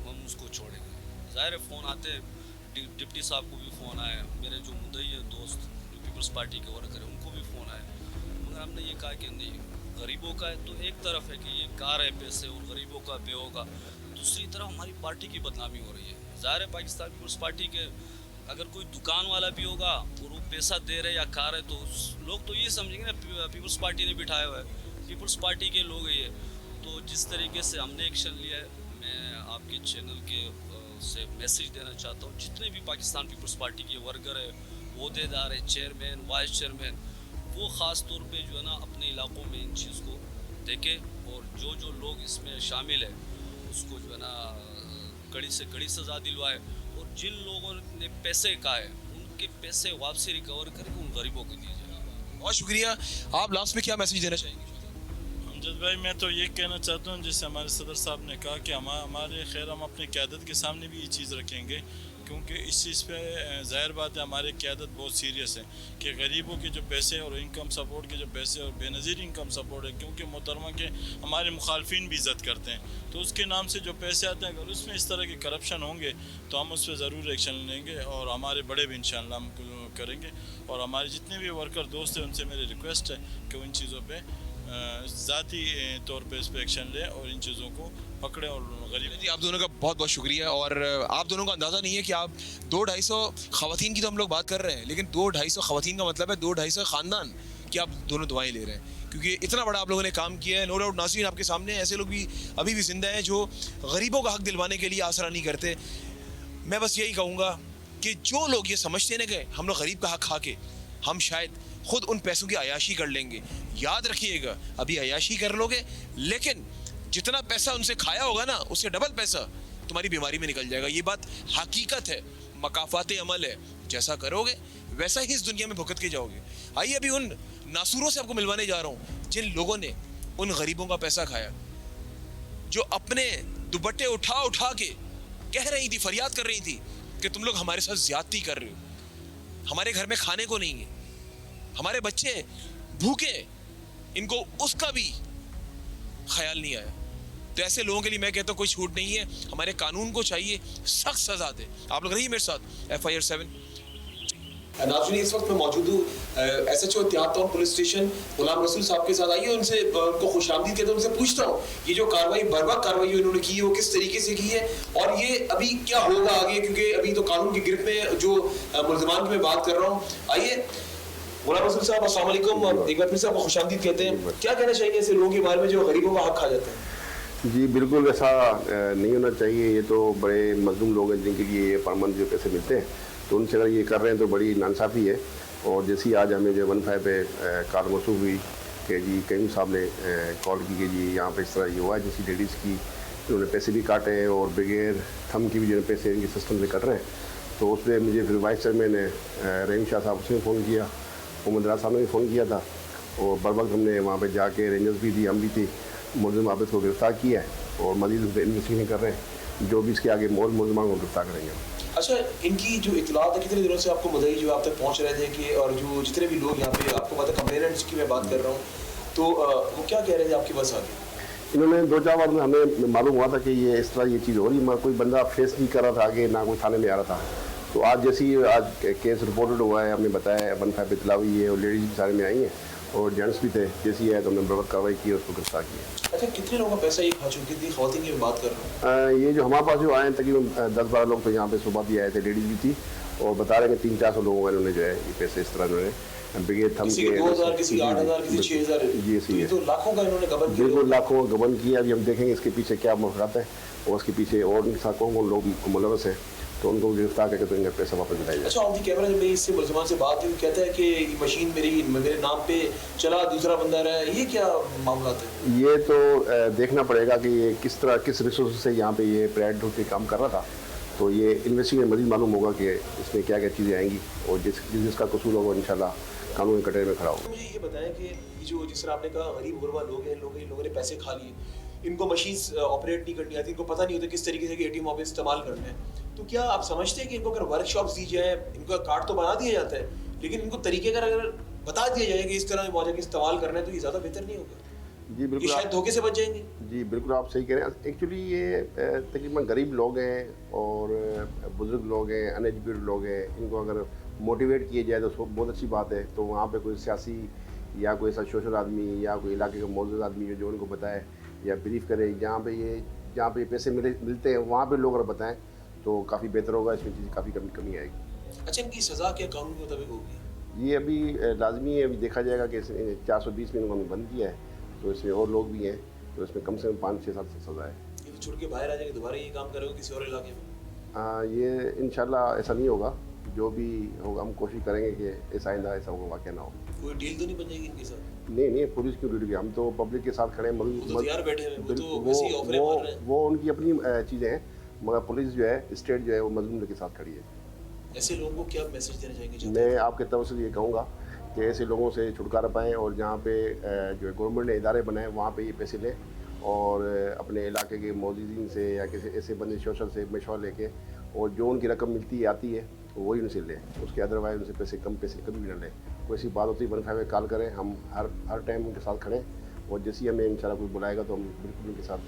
हम उसको छोड़ेंगे। ज़ाहिर है फ़ोन आते, डिप्टी साहब को भी फ़ोन आया, मेरे जो मुद्दई है दोस्त जो पीपल्स पार्टी के वर्कर हैं उनको भी फ़ोन आया, मगर हमने ये कहा कि नहीं, गरीबों का है तो एक तरफ है कि ये गा रहे पैसे और गरीबों का बे होगा, दूसरी तरफ हमारी पार्टी की बदनामी हो रही है। ज़ाहिर है पाकिस्तान पीपल्स पार्टी के अगर कोई दुकान वाला भी होगा और वो पैसा दे रहे या खा रहे तो लोग तो ये समझेंगे ना पीपल्स पार्टी ने बिठाया हुआ है, पीपल्स पार्टी के लोग ये। तो जिस तरीके से हमने एक्शन लिया है, मैं आपके चैनल के से मैसेज देना चाहता हूँ, जितने भी पाकिस्तान पीपल्स पार्टी के वर्कर है, ओहदेदार है, चेयरमैन, वाइस चेयरमैन, वो ख़ास तौर पे जो है ना अपने इलाकों में इन चीज़ को देखें और जो लोग इसमें शामिल है उसको जो है ना कड़ी से कड़ी सज़ा दिलवाए और जिन लोगों ने पैसे खाए उनके पैसे वापसी रिकवर करके उन गरीबों को दीजिए। बहुत शुक्रिया। आप लास्ट में क्या मैसेज देना चाहेंगे? अमजद भाई, मैं तो ये कहना चाहता हूँ जैसे हमारे सदर साहब ने कहा कि हमारे खैर हम अपनी क़यादत के सामने भी ये चीज़ रखेंगे, क्योंकि इस चीज़ पे ज़ाहिर बात है हमारी क़यादत बहुत सीरियस है कि गरीबों के जो पैसे और इनकम सपोर्ट के जो पैसे और बेनज़ीर इनकम सपोर्ट है, क्योंकि मोहतरमा के हमारे मुखालफिन भी इज़्ज़त करते हैं, तो उसके नाम से जो पैसे आते हैं अगर उसमें इस तरह के करप्शन होंगे तो हम उस पर ज़रूर एक्शन लेंगे और हमारे बड़े भी इंशाअल्लाह हम करेंगे। और हमारे जितने भी वर्कर दोस्त हैं उनसे मेरी रिक्वेस्ट है कि उन चीज़ों पर ज़ाती तौर पे इस पर एक्शन लें और इन चीज़ों को पकड़ें और गरीब। जी, आप दोनों का बहुत बहुत शुक्रिया। और आप दोनों को अंदाज़ा नहीं है कि आप 200-250 ख़वातीन की तो हम लोग बात कर रहे हैं, लेकिन 200-250 ख़वातीन का मतलब है 200-250 ख़ानदान की आप दोनों दुआएं ले रहे हैं, क्योंकि इतना बड़ा आप लोगों ने काम किया है। नो डाउट नाज़रीन, आपके सामने ऐसे लोग भी अभी भी ज़िंदा हैं जो गरीबों का हक़ दिलवाने के लिए आसरा नहीं करते। मैं बस यही कहूँगा कि जो लोग ये समझते हैं कि हम लोग गरीब का हक़ खा के हम शायद खुद उन पैसों की अयाशी कर लेंगे, याद रखिएगा अभी अयाशी कर लोगे, लेकिन जितना पैसा उनसे खाया होगा ना उससे डबल पैसा तुम्हारी बीमारी में निकल जाएगा। ये बात हकीकत है, मकाफात अमल है, जैसा करोगे वैसा ही इस दुनिया में भुगत के जाओगे। आइए अभी उन नासूरों से आपको मिलवाने जा रहा हूँ जिन लोगों ने उन गरीबों का पैसा खाया, जो अपने दुपट्टे उठा उठा के कह रही थी, फरियाद कर रही थी कि तुम लोग हमारे साथ ज्यादती कर रहे हो, हमारे घर में खाने को नहीं है, हमारे बच्चे भूखे, इनको उसका भी ख्याल नहीं आया। तो ऐसे लोगों के लिए मैं कहता हूँ कोई छूट नहीं है, हमारे कानून को चाहिए सख्त सजा दे। आप लोग रहिए मेरे साथ FIR 7। नाज़रीन, इस वक्त मैं मौजूद हूँ SHO इत्तेहाद town police station Ghulam Rasool साहब के साथ। आइए उनसे उनको खुशामदीद कहता हूँ, उनसे पूछता हूँ ये जो कार्रवाई बर्बाद कार्रवाई इन्होंने की है वो किस तरीके से की है और ये अभी क्या होगा आगे, क्योंकि अभी तो कानून की गिरफ्त में जो मुल्ज़िमान की मैं बात कर रहा हूँ। आइए गुलाम रसूल साहब, अस्सलाम वालेकुम, एक बार फिर से आपको खुशामदीद कहते हैं। क्या कहना चाहिए ऐसे लोगों के बारे में जो गरीबों का हक खा जाते हैं? जी बिल्कुल ऐसा नहीं होना चाहिए। ये तो बड़े मजलूम लोग हैं जिनके लिए पर मंथ जो पैसे मिलते हैं, तो उनसे अगर ये कर रहे हैं तो बड़ी नाइंसाफ़ी है। और जैसी आज हमें जो 15 पे कॉल मौसूल हुई कि जी कईम साहब ने कॉल की कि जी यहाँ पे इस तरह ये हुआ है, जैसी लेडीज़ की उन्होंने पैसे भी काटे हैं और बगैर थम की भी जो पैसे इनके सिस्टम से कट रहे हैं, तो उस पर मुझे फिर वाइस चेयरमैन ने रहीम शाह साहब उसने फ़ोन किया, मोहम्मद राज साहब ने भी फ़ोन किया था और बर वक्त हमने वहाँ पे जाके रेंजर्स भी थी, हम भी थी, मुलज़िम आबिद को गिरफ़्तार किया है और मज़ीद उस पर इन्वेस्टिगेशन कर रहे हैं, जो भी इसके आगे मुलज़िमान को गिरफ़्तार करेंगे। अच्छा, इनकी जो इतलात है कितने दिनों से आपको मुद्दई जो आप तक पहुँच रहे थे कि और जो जितने भी लोग यहाँ पे आपको पता कंप्लेनेंट्स की मैं बात कर रहा हूँ, तो वो क्या कह रहे थे आपके पास आगे? इन्होंने 2-4 बार में हमें मालूम हुआ था कि ये इस तरह ये चीज़ हो रही है, कोई बंदा फेस नहीं कर रहा था आगे, ना कोई थाने में आ रहा था। तो आज जैसी आज केस रिपोर्टेड हुआ है, हमने बताया 15 पे इतला हुई है और लेडीज़ भी सारे में आई हैं और जेंट्स भी थे, जैसी है तो हमने बराबर कार्रवाई की और उसको गिरफ्तार किया। अच्छा, कितने लोगों का पैसा ये खा चुकी थी? ख़वातीन की बात कर रहा हूँ। ये जो हमारे पास जो आए हैं तकरीबन 10-12 लोग तो यहाँ पे सुबह भी आए थे, लेडीज़ भी थी, और बता रहे हैं कि 300-400 लोगों का इन्होंने जो है ये पैसे इस तरह इन्होंने बगैर थम के 2000, किसी 8000, किसी 6000, जी सही है, तो लाखों का इन्होंने गबन किया। बिल्कुल लाखों का गबन किया। अभी हम देखेंगे इसके पीछे क्या मौक़ात है और उसके पीछे और कौन लोग मुलव्वस हैं, तो उनको गिरफ्तार करके तो इनका पैसा वापस दिलाया जाए। अच्छा, ऑन दी कैमरा जब मेरी इससे मुलज़िमान से बात हुई, कहता है कि ये मशीन मेरे नाम पे चला, दूसरा बंदा रहा है, ये क्या मामला है? ये तो देखना पड़ेगा कि ये किस तरह किस रिसोर्स से यहाँ पे ये प्राइवेट रूप से काम कर रहा था, तो ये इन्वेस्टिगेशन मज़ीद मालूम होगा कि इसमें क्या क्या चीज़ें आएंगी और जिसका कसूर होगा इंशाल्लाह कानून कटोरे में खड़ा होगा। मुझे ये बताएं कि जो जिस तरह आपने कहा गरीब गुरबा लोग हैं, इन लोगों ने पैसे खा लिए, इनको मशीन ऑपरेट नहीं करनी आती, इनको पता नहीं होता किस तरीके से ATM ऑफिस इस्तेमाल करना है, तो क्या आप समझते हैं कि इनको अगर वर्कशॉप्स दी जाए, इनका कार्ड तो बना दिया जाता है, लेकिन इनको तरीके अगर बता दिया जाए कि इस तरह मौजूद इस्तेमाल करना है, तो ये ज़्यादा बेहतर नहीं होगा? जी बिल्कुल ये शायद धोखे से बच जाएंगे। जी बिल्कुल आप सही कह रहे हैं। एक्चुअली ये तकरीबन गरीब लोग हैं और बुज़ुर्ग लोग हैं, अनएजुकेटेड लोग हैं। इनको अगर मोटिवेट किया जाए तो बहुत अच्छी बात है। तो वहाँ पे कोई सियासी या कोई ऐसा सोशल आदमी या कोई इलाके का मौजूद आदमी है जो उनको बताए या ब्रीफ करे जहाँ पे पैसे मिलते हैं वहाँ पे लोग अगर बताएं तो काफ़ी बेहतर होगा। इसमें चीज़ काफ़ी कमी आएगी। अच्छा, इनकी सज़ा क्या कानून के मुताबिक होगी? ये अभी लाजमी है। अभी देखा जाएगा कि 420 में इनको बंद किया है तो इसमें और लोग भी हैं तो इसमें कम से कम 5-6 साल से सज़ा है। ये तो छोड़ के बाहर आ जाएंगे, दोबारा ये काम करेंगे किसी और इलाके में? ये इंशाल्लाह ऐसा नहीं होगा। जो भी होगा हम कोशिश करेंगे कि ऐसा आइंदा ऐसा होगा वाक़या ना हो। कोई डील तो नहीं बन जाएगी इनके साथ? नहीं पुलिस क्यों ड्यूटी, हम तो पब्लिक के साथ खड़े हैं। वो तो तैयार बैठे हैं, वो तो वैसे ही ऑफरें मार रहे हैं। वो उनकी अपनी चीज़ें हैं मगर पुलिस जो है स्टेट जो है वो मजलूम के साथ खड़ी है। ऐसे लोगों को क्या मैसेज देना चाहेंगे? मैं आपके तरफ से ये कहूँगा कि ऐसे लोगों से छुटकारा पाएँ और जहाँ पे जो है गवर्नमेंट ने इदारे बनाए वहाँ पे ये पैसे लें और अपने इलाके के मौजूदीन से या किसी ऐसे बंदे सोशल से मशवरा लेके और जो उनकी रकम मिलती आती है वही उनसे लें। उसके अदरवाइज उनसे पैसे कभी भी ना लें। कोई ऐसी बात होती है 15 कॉल करें, हम हर टाइम उनके साथ खड़े और जैसे ही हमें इंशाल्लाह कोई बुलाएगा तो हम बिल्कुल उनके साथ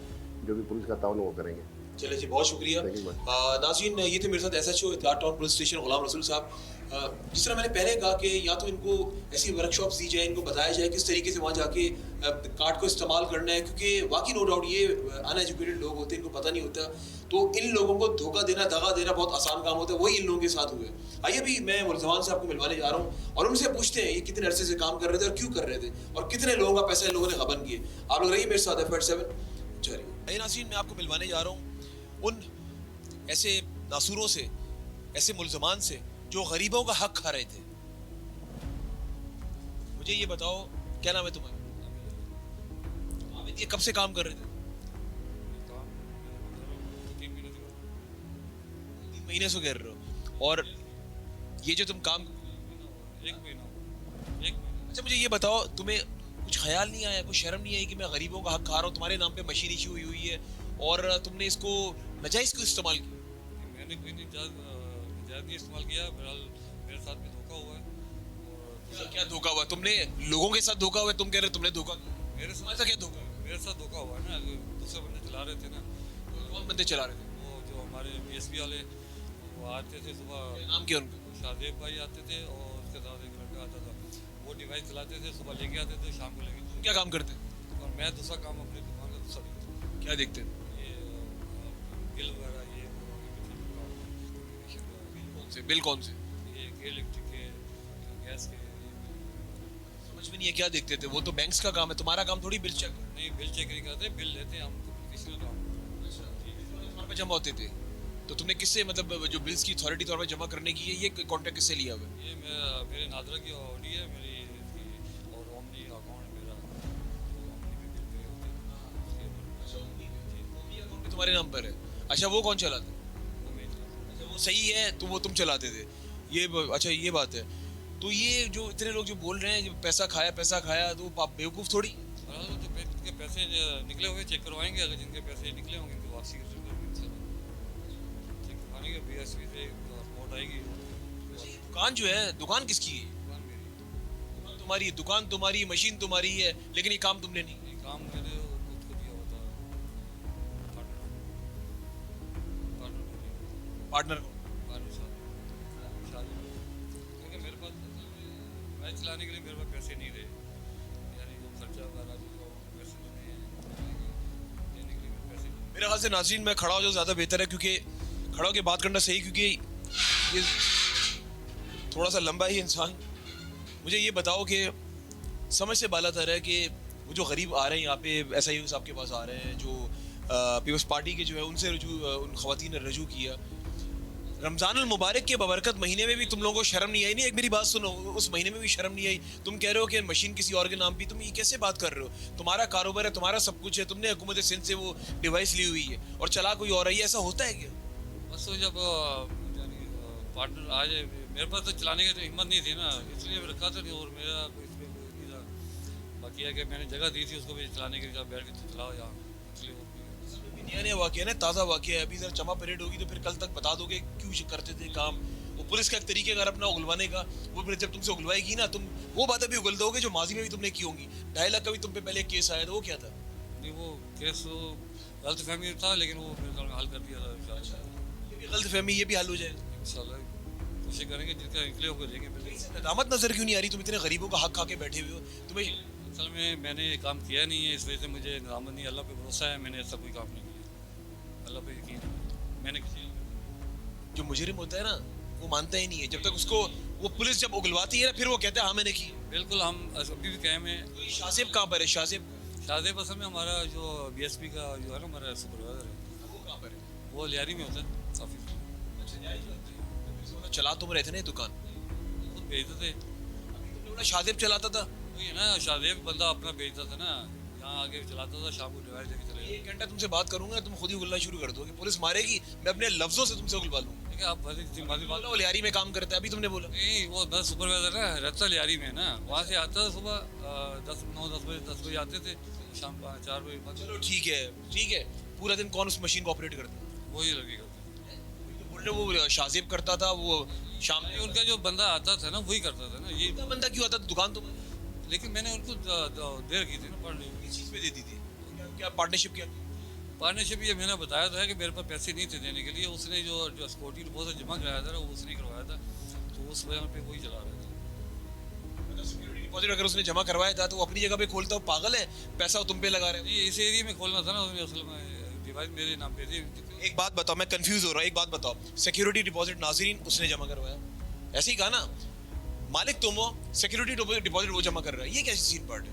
जो भी पुलिस का ताउन वो करेंगे। चलिए जी, बहुत शुक्रिया। नाज़रीन, ये थे मेरे साथ SHO इत्तेहाद town police station Ghulam Rasool साहब। जिस तरह मैंने पहले कहा कि या तो इनको ऐसी वर्कशॉप्स दी जाए, इनको बताया जाए किस तरीके से वहाँ जाके कार्ड को इस्तेमाल करना है, क्योंकि वाकई नो डाउट ये अनएजुकेटेड लोग होते हैं, इनको पता नहीं होता। तो इन लोगों को धोखा देना, दगा देना बहुत आसान काम होता है, वही इन लोगों के साथ हुए। आइए भी मैं मुलजमान साहब को मिलवाने जा रहा हूँ और उनसे पूछते हैं ये कितने अरसे से काम कर रहे थे और क्यों कर रहे थे और कितने लोगों का पैसा इन लोगों ने गबन किए। आप लोग रहिए मेरे साथ F7 चलिए। नाज़रीन, मैं आपको मिलवाने जा रहा हूँ उन ऐसे नासूरों से, ऐसे मुल्ज़मान से जो गरीबों का हक खा रहे थे। मुझे ये बताओ, क्या नाम है तुम्हारा? ये कब से काम कर रहे थे? 3 महीने से कर रहे हो। और ये जो तुम काम 1 महीना। अच्छा, मुझे ये बताओ, तुम्हें कुछ ख्याल नहीं आया, कुछ शर्म नहीं आई कि मैं गरीबों का हक खा रहा हूँ? तुम्हारे नाम पे मशीन इशू हुई है और तुमने इसको नाजायज़ क्यों इस्तेमाल किया? मैंने कोई जायज़ नहीं इस्तेमाल किया। बहरहाल मेरे साथ भी धोखा हुआ है। क्या धोखा हुआ? तुमने लोगों के साथ धोखा हुआ? तुम कह रहे तुमने धोखा? मेरे साथ क्या धोखा? मेरे साथ धोखा हुआ है ना। दूसरे बंदे चला रहे थे ना। कौन बंदे चला रहे थे? वो जो हमारे BSP वाले वो आते थे सुबह। नाम क्या उनका? शाहजेब भाई आते थे और उसके साथ एक लड़का आता था। वो डिवाइस चलाते थे, सुबह लेके आते थे, शाम को लेके। तुम क्या काम करते? और मैं दूसरा काम अपनी दुकान का दूसरा देखता। क्या देखते? ये बिल वगैरह, ये बिल कौन से? ये इलेक्ट्रिक के, गैस के। समझ में नहीं है क्या देखते थे? वो तो बैंक्स का काम है, तुम्हारा काम थोड़ी बिल चेक। नहीं, बिल चेक नहीं करते, बिल लेते हैं हम कम्युनिकेशन का काम। पे जमा होते थे तो तुमने किससे, मतलब जो बिल्स की अथॉरिटी तौर पर जमा करने की है, ये कॉन्ट्रैक्ट किससे लिया हुआ है? ये मेरे नादरा की ऑडी है मेरी इसकी, और ओमनी अकाउंट है मेरा। ओमनी में बिल पे होते हैं। तुम्हारे नाम पर है? अच्छा, वो कौन चलाता है? वो सही है तो वो तुम चलाते थे ये? अच्छा, ये बात है। तो ये जो इतने लोग जो बोल रहे हैं पैसा खाया तो आप बेवकूफ़ थोड़ी? जो बैंक के पैसे निकले हुए चेक करवाएंगे। अगर जिनके पैसे निकले होंगे तो वापसी कर चेक करवाने के BSP से रिपोर्ट आएगी। दुकान जो है, दुकान किसकी है? दुकान मेरी। तुम्हारी दुकान, तुम्हारी मशीन तुम्हारी है, लेकिन ये काम तुमने नहीं। काम मैंने खुद को दिया होता है। पार्टनर क्योंकि मेरे पास मैच चलाने के लिए मेरे पास पैसे नहीं थे, यानी जो खर्चा वगैरह जो पैसे देने देने के लिए पैसे। मेरे ख्याल से नाज़रीन मैं खड़ा हो जाऊँ ज़्यादा बेहतर है, क्योंकि खड़ा होकर बात करना सही, क्योंकि ये थोड़ा सा लंबा ही इंसान। मुझे ये बताओ कि समझ से बाला तर है कि वो जो गरीब आ रहे हैं यहाँ पे SIU साहब के पास आ रहे हैं, जो पीपल्स पार्टी के जो है उनसे उन ख़वातीन ने रजू किया। रमज़ानुल मुबारक के बबरकत महीने में भी तुम लोगों को शर्म नहीं आई? नहीं, एक मेरी बात सुनो, उस महीने में भी शर्म नहीं आई? तुम कह रहे हो कि मशीन किसी और के नाम पे, तुम ये कैसे बात कर रहे हो? तुम्हारा कारोबार है, तुम्हारा सब कुछ है, तुमने हुकूमत सिंध से वो डिवाइस ली हुई है और चला कोई और है, ऐसा होता है क्या? बस तो जब पार्टनर आ जाए, मेरे पास तो चलाने की तो हिम्मत नहीं थी ना, इसलिए रखा था नहीं। और मेरा इसमें कोई नहीं था। बाकी है कि मैंने जगह दी थी उसको भी चलाने के लिए, बैठ के तो चलाओ यहाँ, इसलिए नया नया वाक़या ना, ताज़ा वाक़या है। अभी ज़रा चमा परेड होगी तो फिर कल तक बता दोगे क्यों करते थे काम, वो पुलिस का एक तरीकेकार अपना उगलवाने का, वो फिर जब तुमसे उगलवाएगी ना, तुम वो बातें भी उगल दोगे जो माजी में भी तुमने की होंगी। 2.5 लाख का भी तुम पे पहले केस आया था, वो क्या था? नहीं वो केस तो गलत फहमी था, लेकिन वो मेरे ख्याल में हल कर दिया था। ये भी गलत फहमी, ये भी हल हो जाएगा इंशाल्लाह कोशिश करेंगे जिसका निकले होकर देंगे। बिल्कुल नदामत नजर क्यों नहीं आ रही? तुम इतने गरीबों का हक खा के बैठे हुए हो, तुम्हें असल में मैंने ये काम किया नहीं है, इस वजह से मुझे नदामत नहीं, अल्लाह पे भरोसा है, मैंने ऐसा कोई काम नहीं किया, अल्लाह पे यकीन है। मैंने किसी जो मुजरिम होता है ना, वो मानता ही नहीं है जब तक उसको वो पुलिस जब उगलवाती है ना, फिर वो कहता है हाँ मैंने की। बिल्कुल हम अभी भी कायम है। शाहजेब कहाँ पर है? शाहजेब शाहजेब असल में हमारा जो BSP का जो है ना हमारा सुपरवाइजर है, वो कहाँ पर है? वो लियारी में होता है काफ़ी। चला तुम रहे थे ना ये दुकान, खुद भेजते थे। तुमने बोला शाहजेब चलाता था। वही है ना, शाहजेब बंदा अपना भेजता था ना, यहाँ आगे चलाता था, शाम को डिवाइस लेके चले गए। 1 घंटा तुमसे बात करूंगा, तुम खुद ही उगलना शुरू कर दोगे, पुलिस मारेगी, मैं अपने लफ्जों से तुमसे उगलवा लूंगा। ठीक है, आप बात बोला वो लियारी में काम करता है, अभी तुमने बोला। नहीं, वो बस सुपरवाइजर ना रहता लियारी में ना, वहाँ से आता था सुबह 10 बजे आते थे, शाम 4 बजे। चलो ठीक है, पूरा दिन कौन उस मशीन को ऑपरेट करता है? वही लड़के करते तो बोल रहे वो शाहजेब करता था, वो शाम में उनका जो बंदा आता था ना वही करता था ना, ये उनका बंदा क्यों आता था दुकान? तो लेकिन मैंने उनको देर की थी ना पढ़ने की। किस चीज़ पे देती थी? क्या पार्टनरशिप क्या? पार्टनरशिप ये मैंने बताया था कि मेरे पास पैसे नहीं थे देने के लिए, उसने जो सिक्योरिटी डिपॉजिट जमा कराया था ना वो उसने करवाया था, तो उस वजह पे वही चला रहा था। सिक्योरिटी डिपॉजिट अगर उसने जमा करवाया था तो वो अपनी जगह पे खोलता, वो पागल है, पैसा तुम पे लगा रहे नहीं, इस एरिया में खोलना था ना, उसने असल में डिवाइस मेरे नाम पे थी। एक बात बताओ, मैं कंफ्यूज हो रहा हूँ, एक बात बताओ, सिक्योरिटी डिपॉजिट नाजरीन उसने जमा करवाया, ऐसे ही कहा ना, मालिक तुम हो, सिक्योरिटी डिपॉजिट वो जमा कर रहा है, ये कैसी सीन पार्ट है?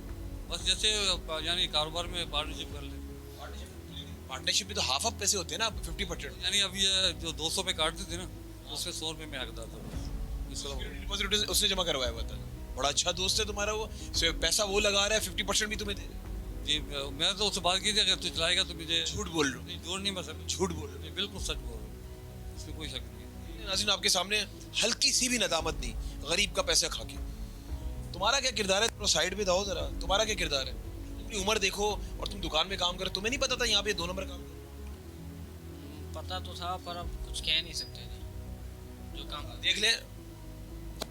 बस जैसे यानी कारोबार में पार्टनरशिप कर ले। पार्टनरशिप में तो हाफ ऑफ पैसे होते हैं ना, 50%। यानी अभी ये जो 200 पे काटते थे ना, उसमें 100 रुपये में हकदार था। सिक्योरिटी डिपॉजिट उसने जमा करवाया हुआ था, बड़ा अच्छा दोस्त है तुम्हारा वो, पैसा वो लगा रहा है, 50% भी तुम्हें दे। जी मैंने तो उससे बात की थी, अगर तू चलाएगा तो मुझे। झूठ बोल रहे हो? झूठ नहीं, बस झूठ बोल रहे हो? बिल्कुल सच बोल रहा हूँ, इसमें कोई शक नहीं है। नाज़रीन आपके सामने हल्की सी भी नदामत नहीं, गरीब का पैसा खा के। तुम्हारा क्या किरदार है? थोड़ा साइड पे जाओ जरा, तुम्हारा क्या किरदार है? अपनी उम्र देखो और तुम दुकान में काम करो, तुम्हें नहीं पता था यहाँ पे 2 नंबर काम? पता तो था पर अब कुछ कह नहीं सकते थे, जो काम देख ले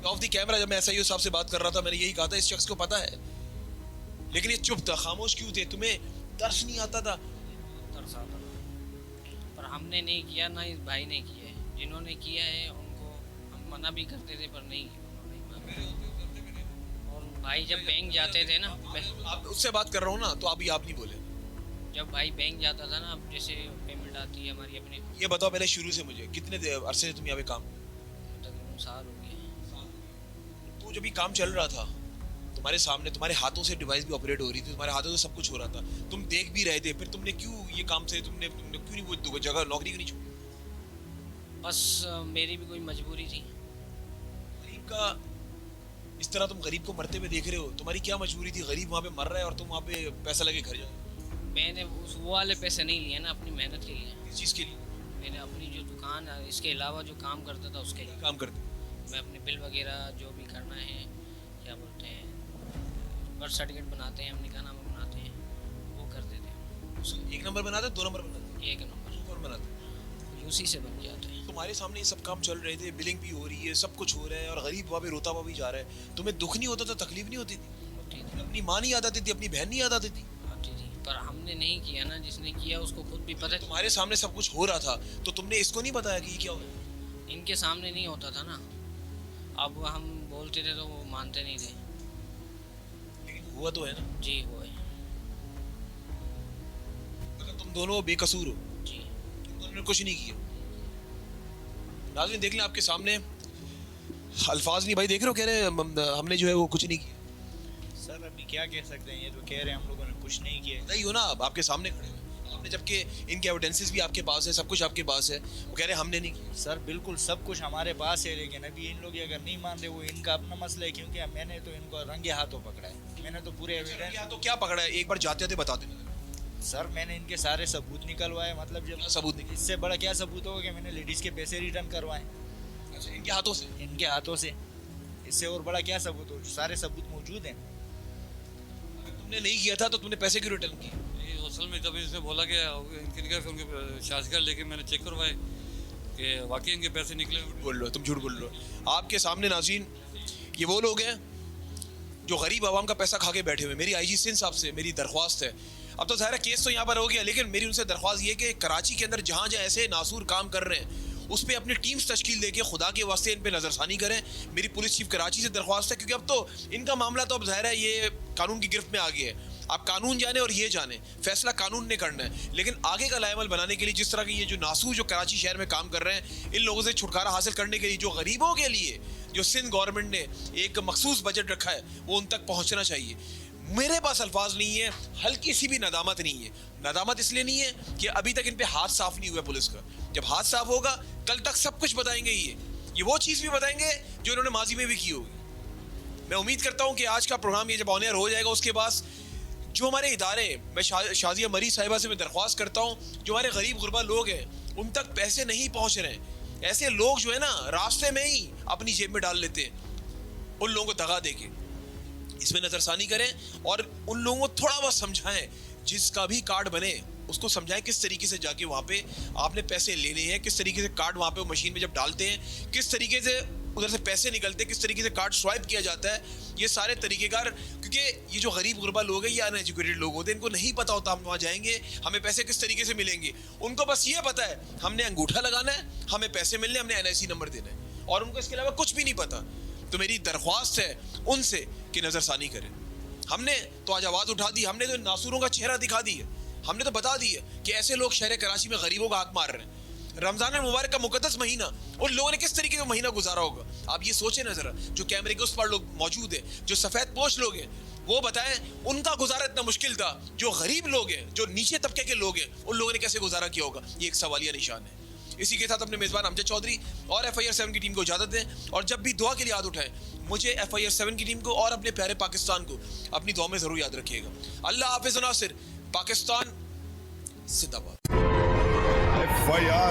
ऑफ द कैमरा, जब मैं SIO साहब से बात कर रहा था, मैंने यही कहा था इस शख्स को पता है, लेकिन ये चुप था, खामोश क्यों थे? तुम्हें दर्श नहीं आता था? तरस आता था, पर हमने नहीं किया, ना इस भाई ने किया है। जिन्होंने किया है उनको हम मना भी करते थे, पर नहीं, उन्होंने माना। और भाई जब बैंक जाते थे ना, आप उससे बात कर रहा हूँ ना, तो अभी आप नहीं बोले। जब भाई बैंक जाता था ना, अब जैसे पेमेंट आती है हमारी अपने, ये बताओ पहले शुरू से मुझे, कितने अरसे से तुम यहाँ पे काम? तकरीबन साल हो गए। तो जब ये काम चल रहा था तुम्हारे सामने, तुम्हारे हाथों से डिवाइस भी ऑपरेट हो रही थी, तुम्हारे हाथों से सब कुछ हो रहा था, तुम देख भी रहे थे, फिर तुमने क्यों ये काम से तुमने क्यों नहीं वो जगह नौकरी क्यों नहीं छोड़ी? बस मेरी भी कोई मजबूरी थी। गरीब का इस तरह तुम गरीब को मरते हुए देख रहे हो, तुम्हारी क्या मजबूरी थी? गरीब वहाँ पे मर रहा है और तुम वहाँ पे पैसा लगे घर जाओ। मैंने वो वाले पैसे नहीं लिए ना, अपनी मेहनत के लिए। किस चीज़ के लिए? मैंने अपनी जो दुकान है, इसके अलावा जो काम करता था उसके लिए काम करते? मैं अपने बिल वगैरह जो भी करना है, क्या बोलते हैं, बर्थ सर्टिफिकेट बनाते हैं, हमने नामा बनाते हैं, वो करते थे। 1 नंबर बनाते, 2 नंबर बनाते? 1 नंबर और बनाते यूसी से बन जाते हैं। तुम्हारे सामने ये सब काम चल रहे थे, बिलिंग भी हो रही है, सब कुछ हो रहा है, और गरीब वहाँ पे रोता हुआ भी जा रहा है, तुम्हें दुख नहीं होता था? तकलीफ नहीं होती थी? होती थी, अपनी माँ नहीं याद आती थी? अपनी बहन नहीं याद आती थी? आती थी, पर हमने नहीं किया ना, जिसने किया उसको खुद भी पता। तुम्हारे सामने सब कुछ हो रहा था, तो तुमने इसको नहीं बताया कि ये क्या हो रहा है? इनके सामने नहीं होता था ना, अब हम बोलते थे तो वो मानते नहीं थे। लेकिन हुआ तो है ना? जी वो है मतलब तुम दोनों बेकसूर हो? जी। तुम दोनों ने कुछ नहीं किया। नाज़रीन देख लें आपके सामने अल्फाज नहीं, भाई देख रहे हो, कह रहे हैं हमने जो है वो कुछ नहीं किया। सर अभी क्या कह सकते हैं, ये तो कह रहे हैं हम लोगों ने कुछ नहीं किया। नहीं हो ना, अब आपके सामने खड़े हुए आपने, जबकि इनके एविडेंसेस भी आपके पास है, सब कुछ आपके पास है, वो कह रहे हैं हमने नहीं किया। सर बिल्कुल सब कुछ हमारे पास है, लेकिन अभी इन लोग ये अगर नहीं मान रहे, वो इनका अपना मसला है, क्योंकि मैंने तो इनको रंगे हाथों पकड़ा है, मैंने तो पूरे एविडेंस। तो क्या पकड़ा है? एक बार जाते थे बता देना। सर मैंने इनके सारे सबूत निकलवाए, मतलब जब सबूत निकले? इससे बड़ा क्या सबूत होगा कि मैंने लेडीज़ के पैसे रिटर्न करवाए। अच्छा, इनके हाथों से? इनके हाथों से, इससे और बड़ा क्या सबूत हो? सारे सबूत मौजूद हैं। तुमने नहीं किया था तो तुमने पैसे क्यों रिटर्न किए? ये असल में जब इसने बोला कि इनकी निकाह, फिर उनके शासगर लेके मैंने चेक करवाए, कि वाकई इनके पैसे निकले। बोल लो, तुम झूठ बोल लो। आपके सामने नाज़रीन, ये वो लोग हैं जो गरीब आवाम का पैसा खा के बैठे हुए। मेरी आईजी सिंध साहब से मेरी दरख्वास्त है, अब तो ज़ाहिर है केस तो यहाँ पर हो गया, लेकिन मेरी उनसे दरख्वास्त ये कि कराची के अंदर जहाँ जहाँ ऐसे नासूर काम कर रहे हैं उस पर अपनी टीम्स तश्कील दे के खुदा के वास्ते इन पे नज़रसानी करें। मेरी पुलिस चीफ कराची से दरख्वास्त है, क्योंकि अब तो इनका मामला तो अब ज़ाहिर है ये कानून की गिरफ्त में आ गया है। आप कानून जाने और ये जाने, फैसला कानून ने करना है, लेकिन आगे का लाएमल बनाने के लिए जिस तरह के ये जो नासूर जो कराची शहर में काम कर रहे हैं, इन लोगों से छुटकारा हासिल करने के लिए जो गरीबों के लिए जो सिंध गवर्नमेंट ने एक मखसूस बजट रखा है वो उन तक पहुँचना चाहिए। मेरे पास अल्फाज नहीं है, हल्की सी भी नदामत नहीं है। नदामत इसलिए नहीं है कि अभी तक इन पे हाथ साफ नहीं हुआ पुलिस का। जब हाथ साफ होगा कल तक सब कुछ बताएंगे। ये वो चीज़ भी बताएंगे जो इन्होंने माजी में भी की होगी। मैं उम्मीद करता हूँ कि आज का प्रोग्राम ये जब ऑन एयर हो जाएगा उसके बाद जो हमारे इदारे, मैं शाजिया मरी साहिबा से मैं दरख्वास्त करता हूँ, जो हमारे गरीब गुरबा लोग हैं उन तक पैसे नहीं पहुँच रहे हैं, ऐसे लोग जो है ना रास्ते में ही अपनी जेब में डाल लेते हैं, उन लोगों को दगा दे के इसमें नज़रसानी करें और उन लोगों को थोड़ा बहुत समझाएं। जिसका भी कार्ड बने उसको समझाएं किस तरीके से जाके वहाँ पे आपने पैसे लेने हैं, किस तरीके से कार्ड वहाँ पे मशीन में जब डालते हैं किस तरीके से उधर से पैसे निकलते हैं, किस तरीके से कार्ड स्वाइप किया जाता है। ये सारे तरीक़ेकार, क्योंकि ये जो गरीब गुरबा लोग हैं ये अनएजुकेटेड लोग होते हैं, इनको नहीं पता होता हम वहाँ जाएंगे हमें पैसे किस तरीके से मिलेंगे। उनको बस ये पता है हमने अंगूठा लगाना है, हमें पैसे मिलने, हमने NIC नंबर देना है, और उनको इसके अलावा कुछ भी नहीं पता। तो मेरी दरख्वास्त है उनसे कि नज़रसानी करें। हमने तो आज आवाज़ उठा दी, हमने तो नासूरों का चेहरा दिखा दिया, हमने तो बता दिया कि ऐसे लोग शहर कराची में गरीबों का हक मार रहे हैं। रमज़ान मुबारक का मुकद्दस महीना उन लोगों ने किस तरीके का महीना गुजारा होगा, आप ये सोचें ना ज़रा। जो कैमरे के उस पर लोग मौजूद हैं, जो सफ़ेद पोश लोग हैं, वो बताएं उनका गुजारा इतना मुश्किल था। जो गरीब लोग हैं, जो नीचे तबके के लोग हैं, उन लोगों ने कैसे गुजारा किया होगा, ये एक सवालिया निशान है। इसी के साथ अपने मेज़बान अमजद चौधरी और FIR 7 की टीम को इजाज़त दें, और जब भी दुआ के लिए याद उठाएं मुझे, FIR 7 की टीम को और अपने प्यारे पाकिस्तान को अपनी दुआ में ज़रूर याद रखिएगा। अल्लाह हाफ़िज़ नासिर, पाकिस्तान जिंदाबाद। FIR